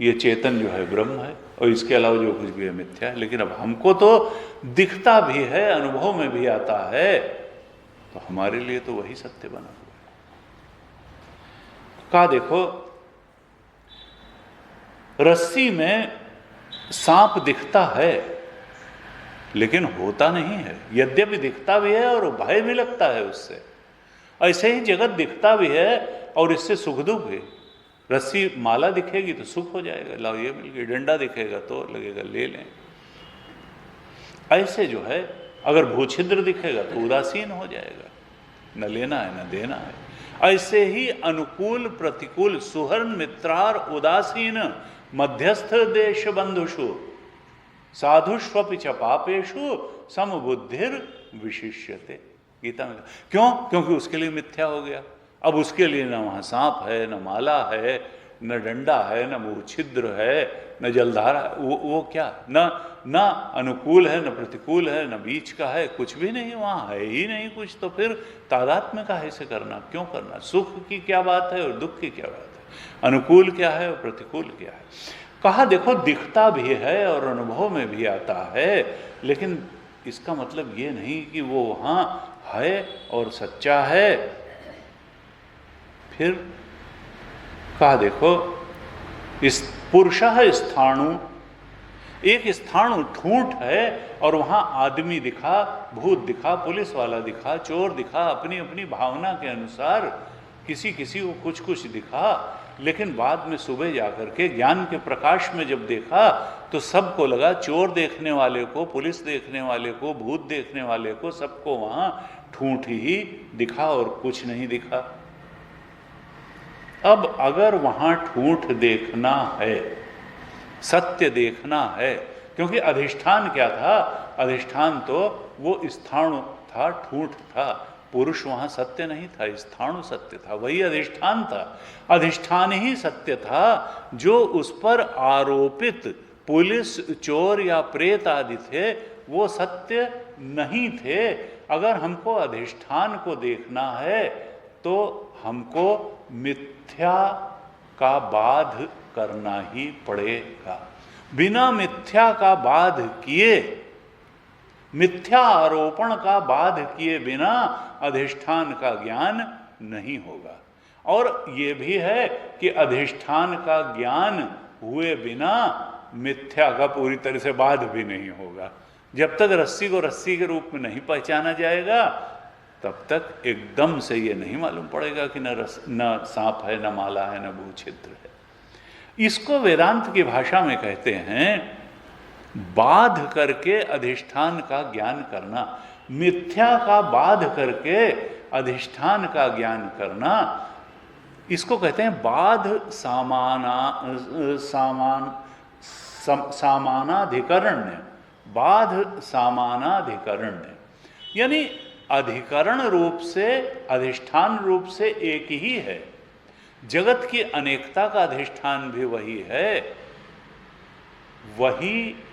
S1: ये चेतन जो है ब्रह्म है और इसके अलावा जो कुछ भी है मिथ्या है। लेकिन अब हमको तो दिखता भी है, अनुभव में भी आता है, तो हमारे लिए तो वही सत्य बना हुआ है। कहा देखो, रस्सी में सांप दिखता है लेकिन होता नहीं है, यद्यपि दिखता भी है और भय भी लगता है उससे। ऐसे ही जगत दिखता भी है और इससे सुख दुख भी। रस्सी माला दिखेगी तो सुख हो जाएगा, लाओ ये मिल गई, डंडा दिखेगा तो लगेगा ले लें। ऐसे जो है, अगर भूछिद्र दिखेगा तो उदासीन हो जाएगा, न लेना है न देना है। ऐसे ही अनुकूल प्रतिकूल सुहर्ण मित्रार उदासीन मध्यस्थ देश बंधुषु साधुष्वपि च पापेषु समबुद्धिर विशिष्यते। गीता में क्यों? क्योंकि उसके लिए मिथ्या हो गया। अब उसके लिए न वहाँ सांप है, न माला है, न डंडा है, न वो छिद्र है, न जलधारा है, वो क्या, न अनुकूल है, न प्रतिकूल है, न बीच का है, कुछ भी नहीं, वहाँ है ही नहीं कुछ। तो फिर तादात्म्य का ऐसे करना क्यों करना? सुख की क्या बात है और दुख की क्या बात है, अनुकूल क्या है और प्रतिकूल क्या है। कहा देखो, दिखता भी है और अनुभव में भी आता है, लेकिन इसका मतलब ये नहीं कि वो वहाँ है और सच्चा है। फिर कहा देखो, इस पुरुषः स्थाणु, एक स्थाणु ठूंठ है और वहाँ आदमी दिखा, भूत दिखा, पुलिस वाला दिखा, चोर दिखा, अपनी अपनी भावना के अनुसार किसी किसी को कुछ कुछ दिखा। लेकिन बाद में सुबह जाकर के ज्ञान के प्रकाश में जब देखा तो सबको लगा, चोर देखने वाले को, पुलिस देखने वाले को, भूत देखने वाले को, सबको वहाँ ठूंठ ही दिखा और कुछ नहीं दिखा। अब अगर वहाँ ठूंठ देखना है, सत्य देखना है, क्योंकि अधिष्ठान क्या था? अधिष्ठान तो वो स्थाणु था, ठूंठ था, पुरुष वहाँ सत्य नहीं था, स्थाणु सत्य था, वही अधिष्ठान था। अधिष्ठान ही सत्य था, जो उस पर आरोपित पुलिस, चोर या प्रेत आदि थे वो सत्य नहीं थे। अगर हमको अधिष्ठान को देखना है तो हमको मिथ्या का बाध करना ही पड़ेगा। बिना मिथ्या का बाध किए, मिथ्या आरोपण का बाध किए बिना अधिष्ठान का ज्ञान नहीं होगा। और ये भी है कि अधिष्ठान का ज्ञान हुए बिना मिथ्या का पूरी तरह से बाध भी नहीं होगा। जब तक रस्सी को रस्सी के रूप में नहीं पहचाना जाएगा, तब तक एकदम से ये नहीं मालूम पड़ेगा कि न सांप है, न माला है, न भूछिद्र है। इसको वेदांत की भाषा में कहते हैं बाध करके अधिष्ठान का ज्ञान करना। मिथ्या का बाध करके अधिष्ठान का ज्ञान करना, इसको कहते हैं बाध सामानाधिकरण्य, बाध सामानाधिकरण्य, यानी अधिकरण रूप से, अधिष्ठान रूप से एक ही है। जगत की अनेकता का अधिष्ठान भी वही है। वही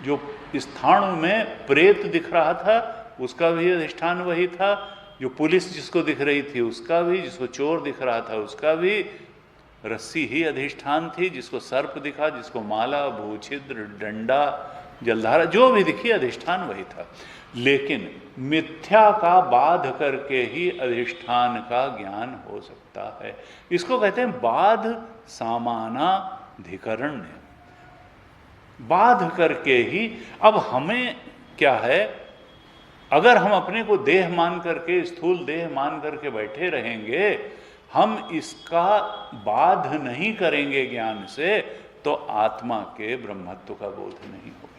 S1: जो स्थाणु में प्रेत दिख रहा था उसका भी अधिष्ठान वही था, जो पुलिस जिसको दिख रही थी उसका भी, जिसको चोर दिख रहा था उसका भी रस्सी ही अधिष्ठान थी, जिसको सर्प दिखा, जिसको माला, भूछिद्र, डंडा, जलधारा, जो भी दिखी अधिष्ठान वही था। लेकिन मिथ्या का बाध करके ही अधिष्ठान का ज्ञान हो सकता है। इसको कहते हैं बाध सामानाधिकरण्य। बाध करके ही। अब हमें क्या है, अगर हम अपने को देह मान करके, स्थूल देह मान करके बैठे रहेंगे, हम इसका बाध नहीं करेंगे ज्ञान से, तो आत्मा के ब्रह्मत्व का बोध नहीं होगा।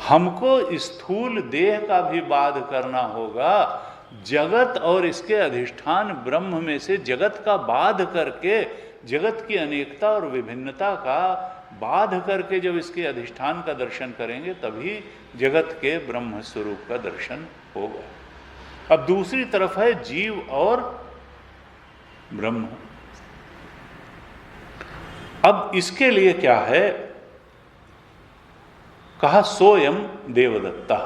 S1: हमको स्थूल देह का भी बाध करना होगा। जगत और इसके अधिष्ठान ब्रह्म में से जगत का बाध करके, जगत की अनेकता और विभिन्नता का बाध करके जब इसके अधिष्ठान का दर्शन करेंगे, तभी जगत के ब्रह्म स्वरूप का दर्शन होगा। अब दूसरी तरफ है जीव और ब्रह्म। अब इसके लिए क्या है, कहा सोयम देवदत्ता।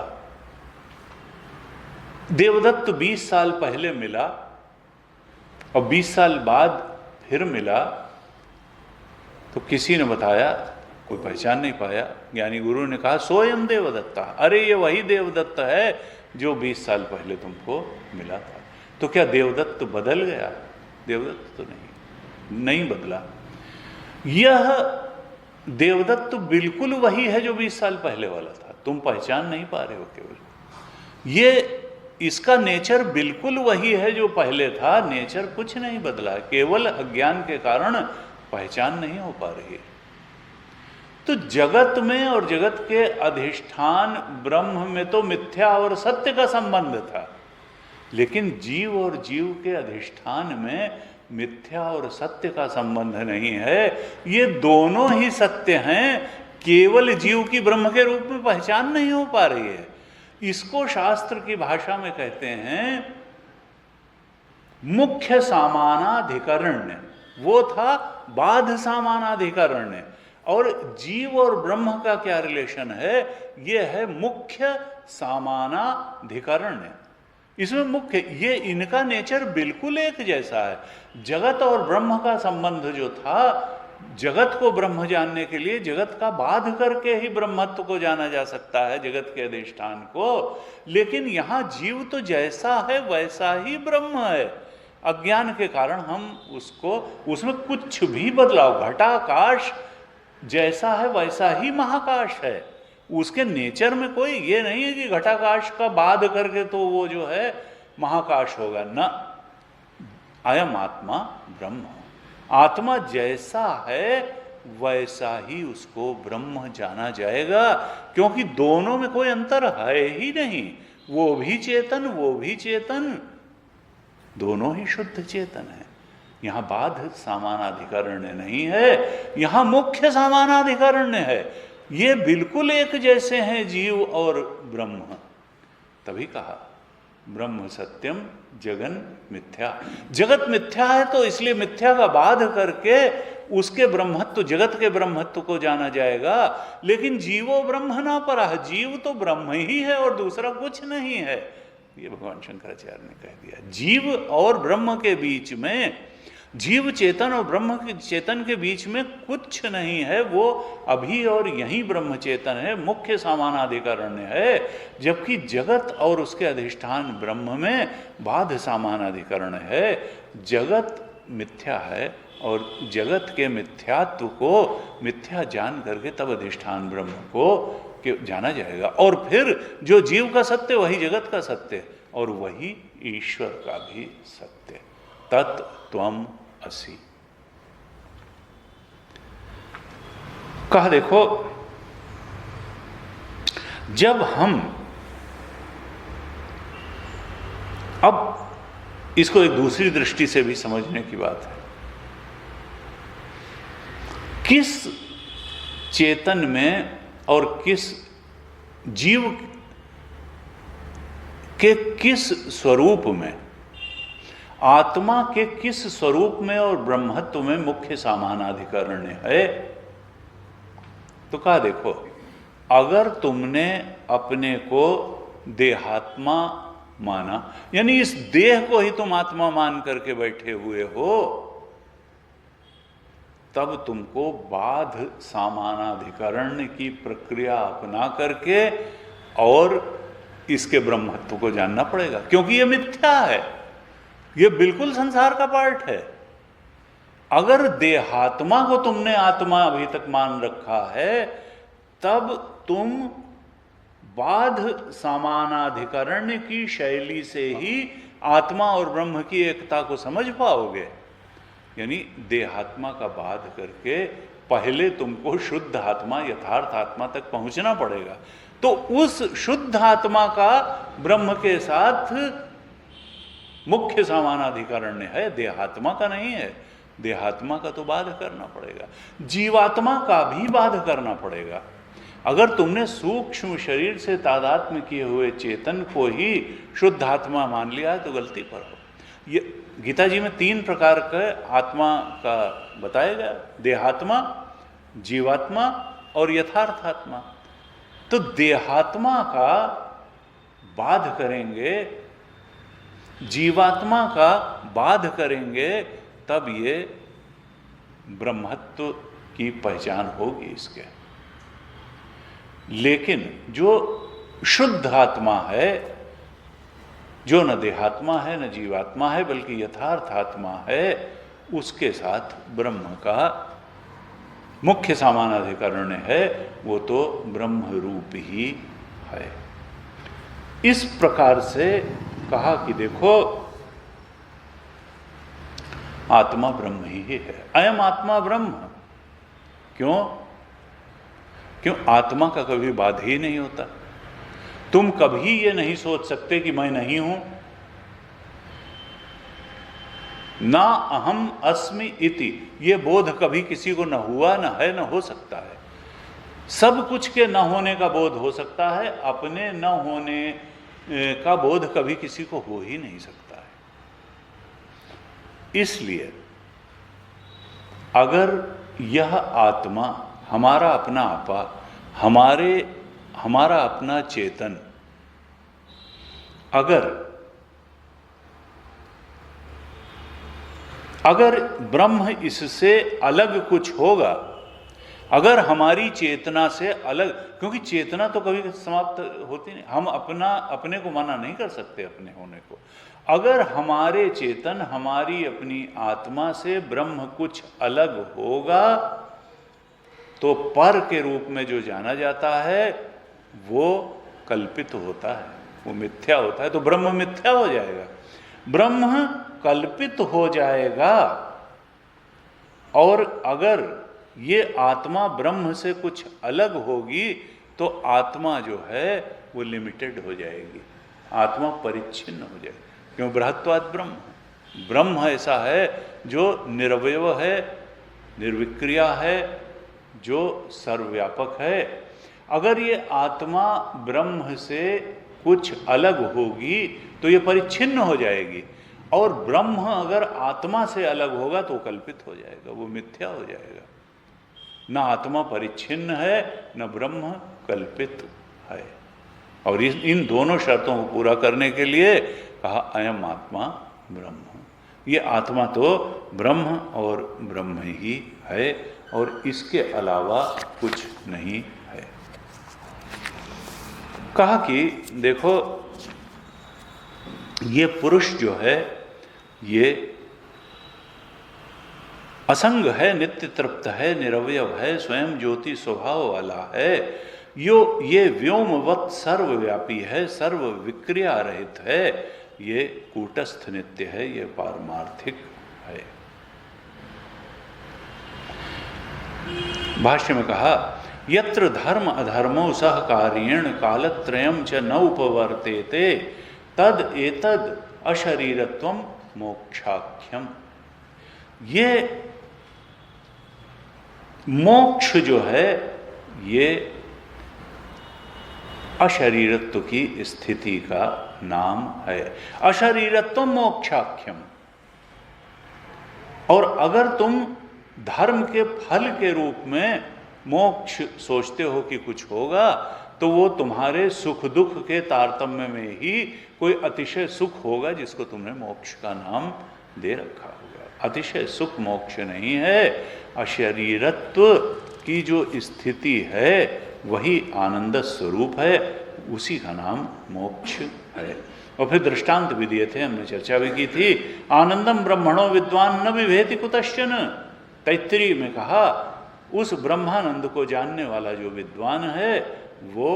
S1: देवदत्त 20 साल पहले मिला और 20 साल बाद फिर मिला, तो किसी ने बताया, कोई पहचान नहीं पाया। ज्ञानी गुरु ने कहा सोयम देवदत्ता, अरे ये वही देवदत्त है जो 20 साल पहले तुमको मिला था। तो क्या देवदत्त बदल गया? देवदत्त तो नहीं बदला। यह देवदत्त बिल्कुल वही है जो 20 साल पहले वाला था। तुम पहचान नहीं पा रहे हो केवल। ये इसका नेचर बिल्कुल वही है जो पहले था। नेचर कुछ नहीं बदला, केवल अज्ञान के कारण पहचान नहीं हो पा रही। तो जगत में और जगत के अधिष्ठान ब्रह्म में तो मिथ्या और सत्य का संबंध था, लेकिन जीव और जीव के अधिष्ठान में मिथ्या और सत्य का संबंध नहीं है। ये दोनों ही सत्य हैं, केवल जीव की ब्रह्म के रूप में पहचान नहीं हो पा रही है। इसको शास्त्र की भाषा में कहते हैं मुख्य सामानाधिकरण्य। वो था बाध सामानाधिकरण्य। और जीव और ब्रह्म का क्या रिलेशन है? ये है मुख्य सामानाधिकरण्य। इसमें मुख्य, ये इनका नेचर बिल्कुल एक जैसा है। जगत और ब्रह्म का संबंध जो था, जगत को ब्रह्म जानने के लिए जगत का बाध करके ही ब्रह्मत्व को जाना जा सकता है, जगत के अधिष्ठान को। लेकिन यहां जीव तो जैसा है वैसा ही ब्रह्म है। अज्ञान के कारण हम उसको, उसमें कुछ भी बदलाव, घटाकाश जैसा है वैसा ही महाकाश है। उसके नेचर में कोई ये नहीं है कि घटाकाश का बाध करके तो वो जो है महाकाश होगा। न, अयम आत्मा ब्रह्म। आत्मा जैसा है वैसा ही उसको ब्रह्म जाना जाएगा, क्योंकि दोनों में कोई अंतर है ही नहीं। वो भी चेतन, वो भी चेतन, दोनों ही शुद्ध चेतन है। यहां बाध सामानाधिकरण्य नहीं है, यहां मुख्य सामानाधिकरण्य है। ये बिल्कुल एक जैसे हैं जीव और ब्रह्म। तभी कहा ब्रह्म सत्यम जगन मिथ्या। जगत मिथ्या है तो इसलिए मिथ्या का बाध करके उसके ब्रह्मत्व, जगत के ब्रह्मत्व को जाना जाएगा। लेकिन जीवो ब्रह्म ना परा, जीव तो ब्रह्म ही है और दूसरा कुछ नहीं है। ये भगवान शंकराचार्य ने कह दिया। जीव और ब्रह्म के बीच में, जीव चेतन और ब्रह्म के चेतन के बीच में कुछ नहीं है। वो अभी और यही ब्रह्म चेतन है, मुख्य सामानाधिकरण्य है। जबकि जगत और उसके अधिष्ठान ब्रह्म में बाध सामानाधिकरण है। जगत मिथ्या है और जगत के मिथ्यात्व को मिथ्या जान करके तब अधिष्ठान ब्रह्म को जाना जाएगा। और फिर जो जीव का सत्य वही जगत का सत्य और वही ईश्वर का भी सत्य। तत्त्वम् असि। कहा देखो, जब हम, अब इसको एक दूसरी दृष्टि से भी समझने की बात है। किस चेतन में और किस जीव के किस स्वरूप में, आत्मा के किस स्वरूप में और ब्रह्मत्व में मुख्य सामानाधिकरण है। तो कहा देखो, अगर तुमने अपने को देहात्मा माना, यानी इस देह को ही तुम आत्मा मान करके बैठे हुए हो, तब तुमको बाध सामानाधिकरण की प्रक्रिया अपना करके और इसके ब्रह्मत्व को जानना पड़ेगा, क्योंकि ये मिथ्या है, ये बिल्कुल संसार का पार्ट है। अगर देहात्मा को तुमने आत्मा अभी तक मान रखा है, तब तुम बाध सामानाधिकरण की शैली से ही आत्मा और ब्रह्म की एकता को समझ पाओगे। यानी देहात्मा का बाध करके पहले तुमको शुद्ध आत्मा, यथार्थ आत्मा तक पहुंचना पड़ेगा। तो उस शुद्ध आत्मा का ब्रह्म के साथ मुख्य सामानाधिकरण है, देहात्मा का नहीं है। देहात्मा का तो बाध करना पड़ेगा, जीवात्मा का भी बाध करना पड़ेगा। अगर तुमने सूक्ष्म शरीर से तादात्म्य किए हुए चेतन को ही शुद्ध आत्मा मान लिया है तो गलती पर हो। ये गीता जी में 3 प्रकार के आत्मा का बताया गया, देहात्मा, जीवात्मा और यथार्थ आत्मा। तो देहात्मा का बाध करेंगे, जीवात्मा का बाध करेंगे, तब ये ब्रह्मत्व की पहचान होगी इसके। लेकिन जो शुद्ध आत्मा है, जो न देहात्मा है न जीवात्मा है बल्कि यथार्थ आत्मा है, उसके साथ ब्रह्म का मुख्य सामानाधिकरण है, वो तो ब्रह्म रूप ही है। इस प्रकार से कहा कि देखो, आत्मा ब्रह्म ही है, अयम आत्मा ब्रह्म। क्यों? आत्मा का कभी बाध ही नहीं होता। तुम कभी ये नहीं सोच सकते कि मैं नहीं हूं। ना अहम अस्मि इति, ये बोध कभी किसी को न हुआ, न है, न हो सकता है। सब कुछ के न होने का बोध हो सकता है, अपने न होने का बोध कभी किसी को हो ही नहीं सकता है। इसलिए अगर यह आत्मा, हमारा अपना आपा, हमारा अपना चेतन, अगर ब्रह्म इससे अलग कुछ होगा, अगर हमारी चेतना से अलग, क्योंकि चेतना तो कभी समाप्त होती नहीं, हम अपने को मना नहीं कर सकते अपने होने को। अगर हमारे चेतन, हमारी अपनी आत्मा से ब्रह्म कुछ अलग होगा, तो पर के रूप में जो जाना जाता है वो कल्पित होता है, वो मिथ्या होता है। तो ब्रह्म मिथ्या हो जाएगा, ब्रह्म कल्पित हो जाएगा। और अगर ये आत्मा ब्रह्म से कुछ अलग होगी तो आत्मा जो है वो लिमिटेड हो जाएगी, आत्मा परिच्छिन्न हो जाएगी। क्यों? बृहत्वात् ब्रह्म, ब्रह्म ऐसा है जो निरवय है, निर्विक्रिया है, जो सर्वव्यापक है। अगर ये आत्मा ब्रह्म से कुछ अलग होगी तो ये परिच्छिन्न हो जाएगी, और ब्रह्म अगर आत्मा से अलग होगा तो कल्पित हो जाएगा, वो मिथ्या हो जाएगा। न आत्मा परिच्छिन्न है, न ब्रह्म कल्पित है। और इन दोनों शर्तों को पूरा करने के लिए कहा अयम आत्मा ब्रह्म। ये आत्मा तो ब्रह्म और ब्रह्म ही है, और इसके अलावा कुछ नहीं है। कहा कि देखो, ये पुरुष जो है ये असंग है, नित्य तृप्त है, निरवयव है, स्वयं ज्योति स्वभाव वाला है। ये व्योमवत सर्वव्यापी है, सर्व विक्रिया रहित है, ये कूटस्थ नित्य है, ये पारमार्थिक है। भाष्य में कहा, यत्र धर्म अधर्मो सहकार्येण कालत्रयम च न उपवर्तेते तद एतद अशरीरत्वम मोक्षाख्यम। ये मोक्ष जो है ये अशरीरत्व की स्थिति का नाम है। अशरीरत्व मोक्षाख्यम। और अगर तुम धर्म के फल के रूप में मोक्ष सोचते हो कि कुछ होगा, तो वो तुम्हारे सुख दुख के तारतम्य में ही कोई अतिशय सुख होगा जिसको तुमने मोक्ष का नाम दे रखा होगा। अतिशय सुख मोक्ष नहीं है, अशरीरत्व की जो स्थिति है वही आनंद स्वरूप है, उसी का नाम मोक्ष है। और फिर दृष्टांत भी दिए थे, हमने चर्चा भी की थी। आनंदम ब्रह्मणो विद्वान न विभेति कुतश्चन। तैत्तिरीय में कहा उस ब्रह्मानंद को जानने वाला जो विद्वान है वो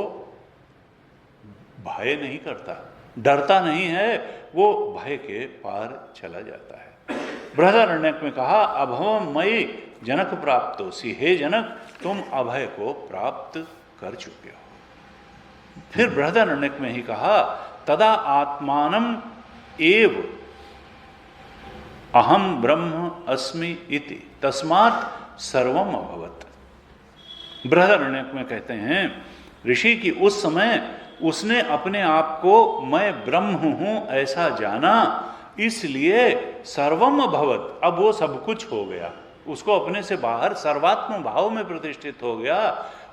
S1: भय नहीं करता, डरता नहीं है, वो भय के पार चला जाता है। बृहदारण्यक में कहा अभवम मयि जनक प्राप्तोसि। हे जनक, तुम अभय को प्राप्त कर चुके हो। फिर बृहदारण्यक में ही कहा तदा आत्मानम एव अहम ब्रह्म अस्मि इति तस्मात् सर्वम अभवत्। बृहदारण्यक में कहते हैं ऋषि की उस समय उसने अपने आप को मैं ब्रह्म हूं ऐसा जाना, इसलिए सर्वम अभवत्, अब वो सब कुछ हो गया। उसको अपने से बाहर सर्वात्म भाव में प्रतिष्ठित हो गया।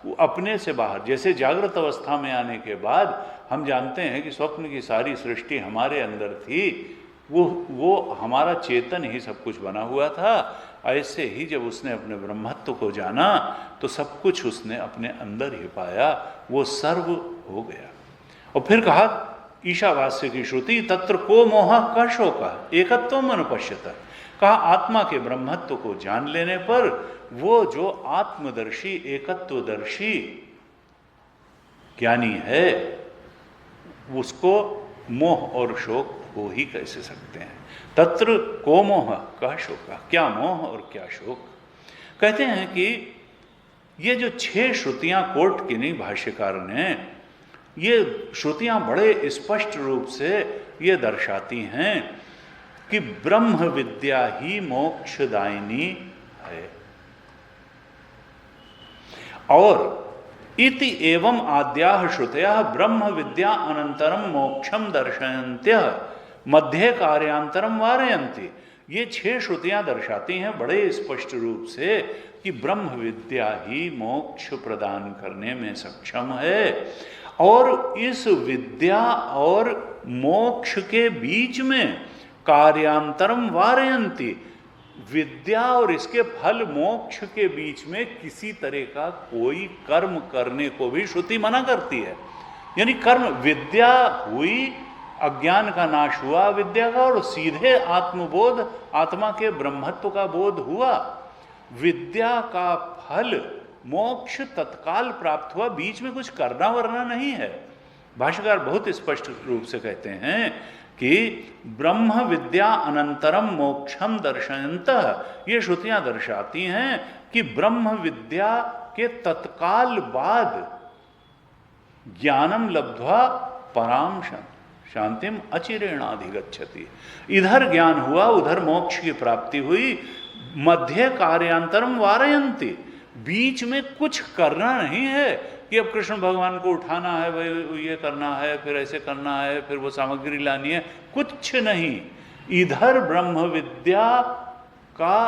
S1: वो अपने से बाहर, जैसे जागृत अवस्था में आने के बाद हम जानते हैं कि स्वप्न की सारी सृष्टि हमारे अंदर थी, वो हमारा चेतन ही सब कुछ बना हुआ था। ऐसे ही जब उसने अपने ब्रह्मत्व को जाना तो सब कुछ उसने अपने अंदर ही पाया, वो सर्व हो गया। और फिर कहा ईशावास्य की श्रुति तत्र को मोह का शोक एकत्वम अनुपश्यत। कहा आत्मा के ब्रह्मत्व को जान लेने पर वो जो आत्मदर्शी एकत्वदर्शी ज्ञानी है उसको मोह और शोक हो ही कैसे सकते हैं। तत्र को मोह का शोक, क्या मोह और क्या शोक। कहते हैं कि ये जो 6 श्रुतियां कोट की नहीं भाष्यकार ने, ये श्रुतियां बड़े स्पष्ट रूप से ये दर्शाती हैं कि ब्रह्म विद्या ही मोक्षदायिनी है। और इति एवं आद्याः श्रुतयः ब्रह्म विद्या अनंतरम मोक्षम दर्शयन्त्यः मध्य कार्यांतरम वारयन्ति। ये 6 श्रुतियां दर्शाती हैं बड़े स्पष्ट रूप से कि ब्रह्म विद्या ही मोक्ष प्रदान करने में सक्षम है। और इस विद्या और मोक्ष के बीच में कार्यांतरम वारयन्ति, विद्या और इसके फल मोक्ष के बीच में किसी तरह का कोई कर्म करने को भी श्रुति मना करती है। यानी कर्म, विद्या हुई, अज्ञान का नाश हुआ विद्या का, और सीधे आत्मबोध, आत्मा के ब्रह्मत्व का बोध हुआ। विद्या का फल मोक्ष तत्काल प्राप्त हुआ, बीच में कुछ करना वरना नहीं है। भाष्यकार बहुत स्पष्ट रूप से कहते हैं कि ब्रह्म विद्या अनंतरम मोक्षम दर्शयन्तः, ये श्रुतियां दर्शाती हैं कि ब्रह्म विद्या के तत्काल बाद ज्ञानम लब्ध्वा पराम शांतिम अचिरेणाधिगच्छति। इधर ज्ञान हुआ, उधर मोक्ष की प्राप्ति हुई। मध्य कार्यांतरम वारयन्ति, बीच में कुछ करना नहीं है कि अब कृष्ण भगवान को उठाना है, भाई ये करना है, फिर ऐसे करना है, फिर वो सामग्री लानी है, कुछ नहीं। इधर ब्रह्म विद्या का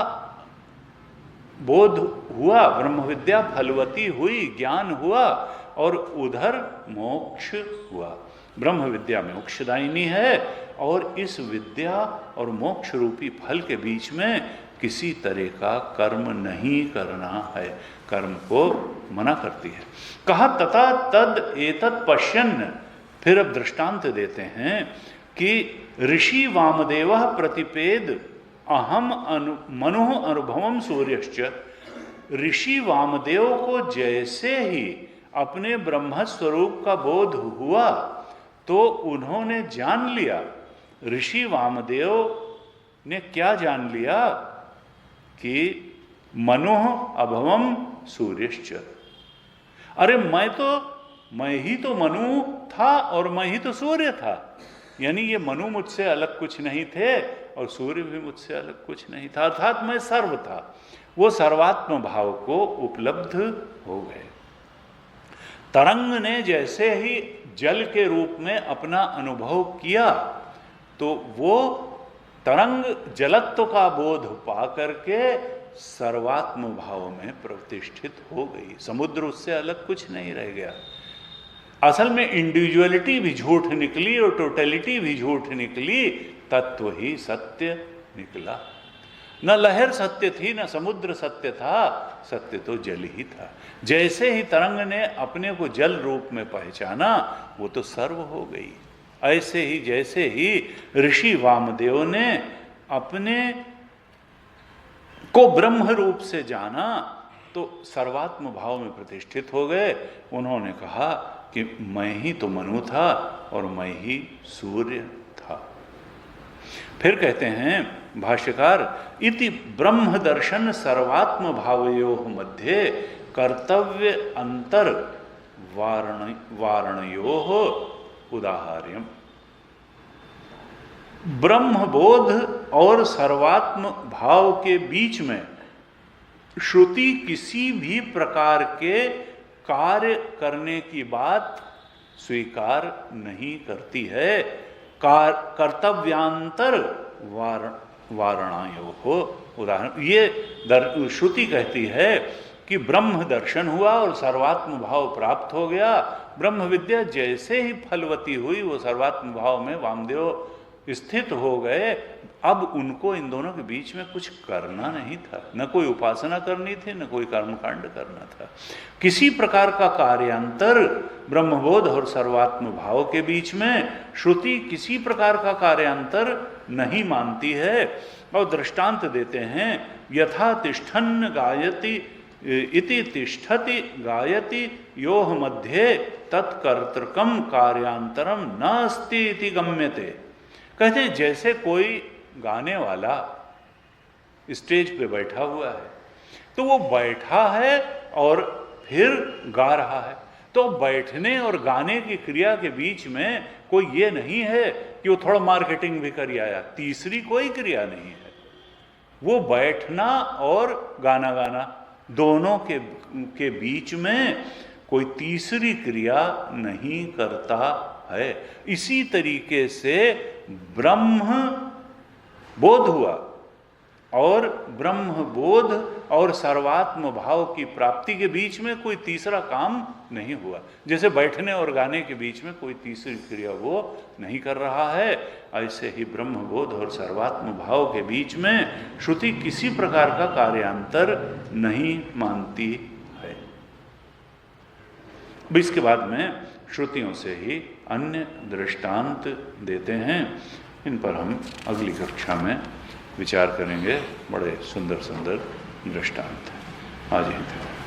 S1: बोध हुआ, ब्रह्म विद्या फलवती हुई, ज्ञान हुआ, और उधर मोक्ष हुआ। ब्रह्म विद्या मोक्षदायिनी है, और इस विद्या और मोक्ष रूपी फल के बीच में किसी तरह का कर्म नहीं करना है, कर्म को मना करती है। कहा तथा तद एतत् पश्यन्, फिर अब दृष्टांत देते हैं कि ऋषि वामदेव प्रतिपेद अहम मनु अनुभवम सूर्यश्च। ऋषि वामदेव को जैसे ही अपने ब्रह्म स्वरूप का बोध हुआ तो उन्होंने जान लिया, ऋषि वामदेव ने क्या जान लिया कि मनु अभवम सूर्यश्च। अरे मैं ही तो मनु था और मैं ही तो सूर्य था। यानी ये मनु मुझसे अलग कुछ नहीं थे और सूर्य भी मुझसे अलग कुछ नहीं था, अर्थात मैं सर्व था। वो सर्वात्म भाव को उपलब्ध हो गए। तरंग ने जैसे ही जल के रूप में अपना अनुभव किया तो वो तरंग जलत्व का बोध पा करके सर्वात्म भाव में प्रतिष्ठित हो गई। समुद्र उससे अलग कुछ नहीं रह गया। असल में इंडिविजुअलिटी भी झूठ निकली और टोटलिटी भी झूठ निकली, तत्व ही सत्य निकला। न लहर सत्य थी, न समुद्र सत्य था, सत्य तो जल ही था। जैसे ही तरंग ने अपने को जल रूप में पहचाना, वो तो सर्व हो गई। ऐसे ही जैसे ही ऋषि वामदेव ने अपने को ब्रह्म रूप से जाना तो सर्वात्म भाव में प्रतिष्ठित हो गए। उन्होंने कहा कि मैं ही तो मनु था और मैं ही सूर्य था। फिर कहते हैं भाष्यकार, इति ब्रह्म दर्शन सर्वात्म भावयोः मध्ये कर्तव्य अंतर वारणयोः उदाहर्यम्। ब्रह्मबोध और सर्वात्म भाव के बीच में श्रुति किसी भी प्रकार के कार्य करने की बात स्वीकार नहीं करती है। कर्तव्यांतर वारणायो हो उदाहरण, ये श्रुति कहती है कि ब्रह्म दर्शन हुआ और सर्वात्म भाव प्राप्त हो गया। ब्रह्म विद्या जैसे ही फलवती हुई, वो सर्वात्म भाव में वामदेव स्थित हो गए। अब उनको इन दोनों के बीच में कुछ करना नहीं था, न कोई उपासना करनी थी, न कोई कर्मकांड करना था। किसी प्रकार का कार्यांतर ब्रह्मबोध और सर्वात्म भाव के बीच में श्रुति किसी प्रकार का कार्यांतर नहीं मानती है। और दृष्टांत देते हैं, यथा तिष्ठन् गायति इति तिष्ठति गायति योह मध्ये तत्कर्तृकम कार्यांतरम न अस्ति इति गम्यते। कहते हैं जैसे कोई गाने वाला स्टेज पे बैठा हुआ है, तो वो बैठा है और फिर गा रहा है, तो बैठने और गाने की क्रिया के बीच में कोई ये नहीं है कि वो थोड़ा मार्केटिंग भी कर आया, तीसरी कोई क्रिया नहीं है। वो बैठना और गाना गाना दोनों के बीच में कोई तीसरी क्रिया नहीं करता है। इसी तरीके से ब्रह्म बोध हुआ और ब्रह्म बोध और सर्वात्म भाव की प्राप्ति के बीच में कोई तीसरा काम नहीं हुआ। जैसे बैठने और गाने के बीच में कोई तीसरी क्रिया वो नहीं कर रहा है, ऐसे ही ब्रह्म बोध और सर्वात्म भाव के बीच में श्रुति किसी प्रकार का कार्यांतर नहीं मानती है। इसके बाद में श्रुतियों से ही अन्य दृष्टांत देते हैं। इन पर हम अगली कक्षा में विचार करेंगे। बड़े सुंदर सुंदर दृष्टांत हैं। आज ही तक।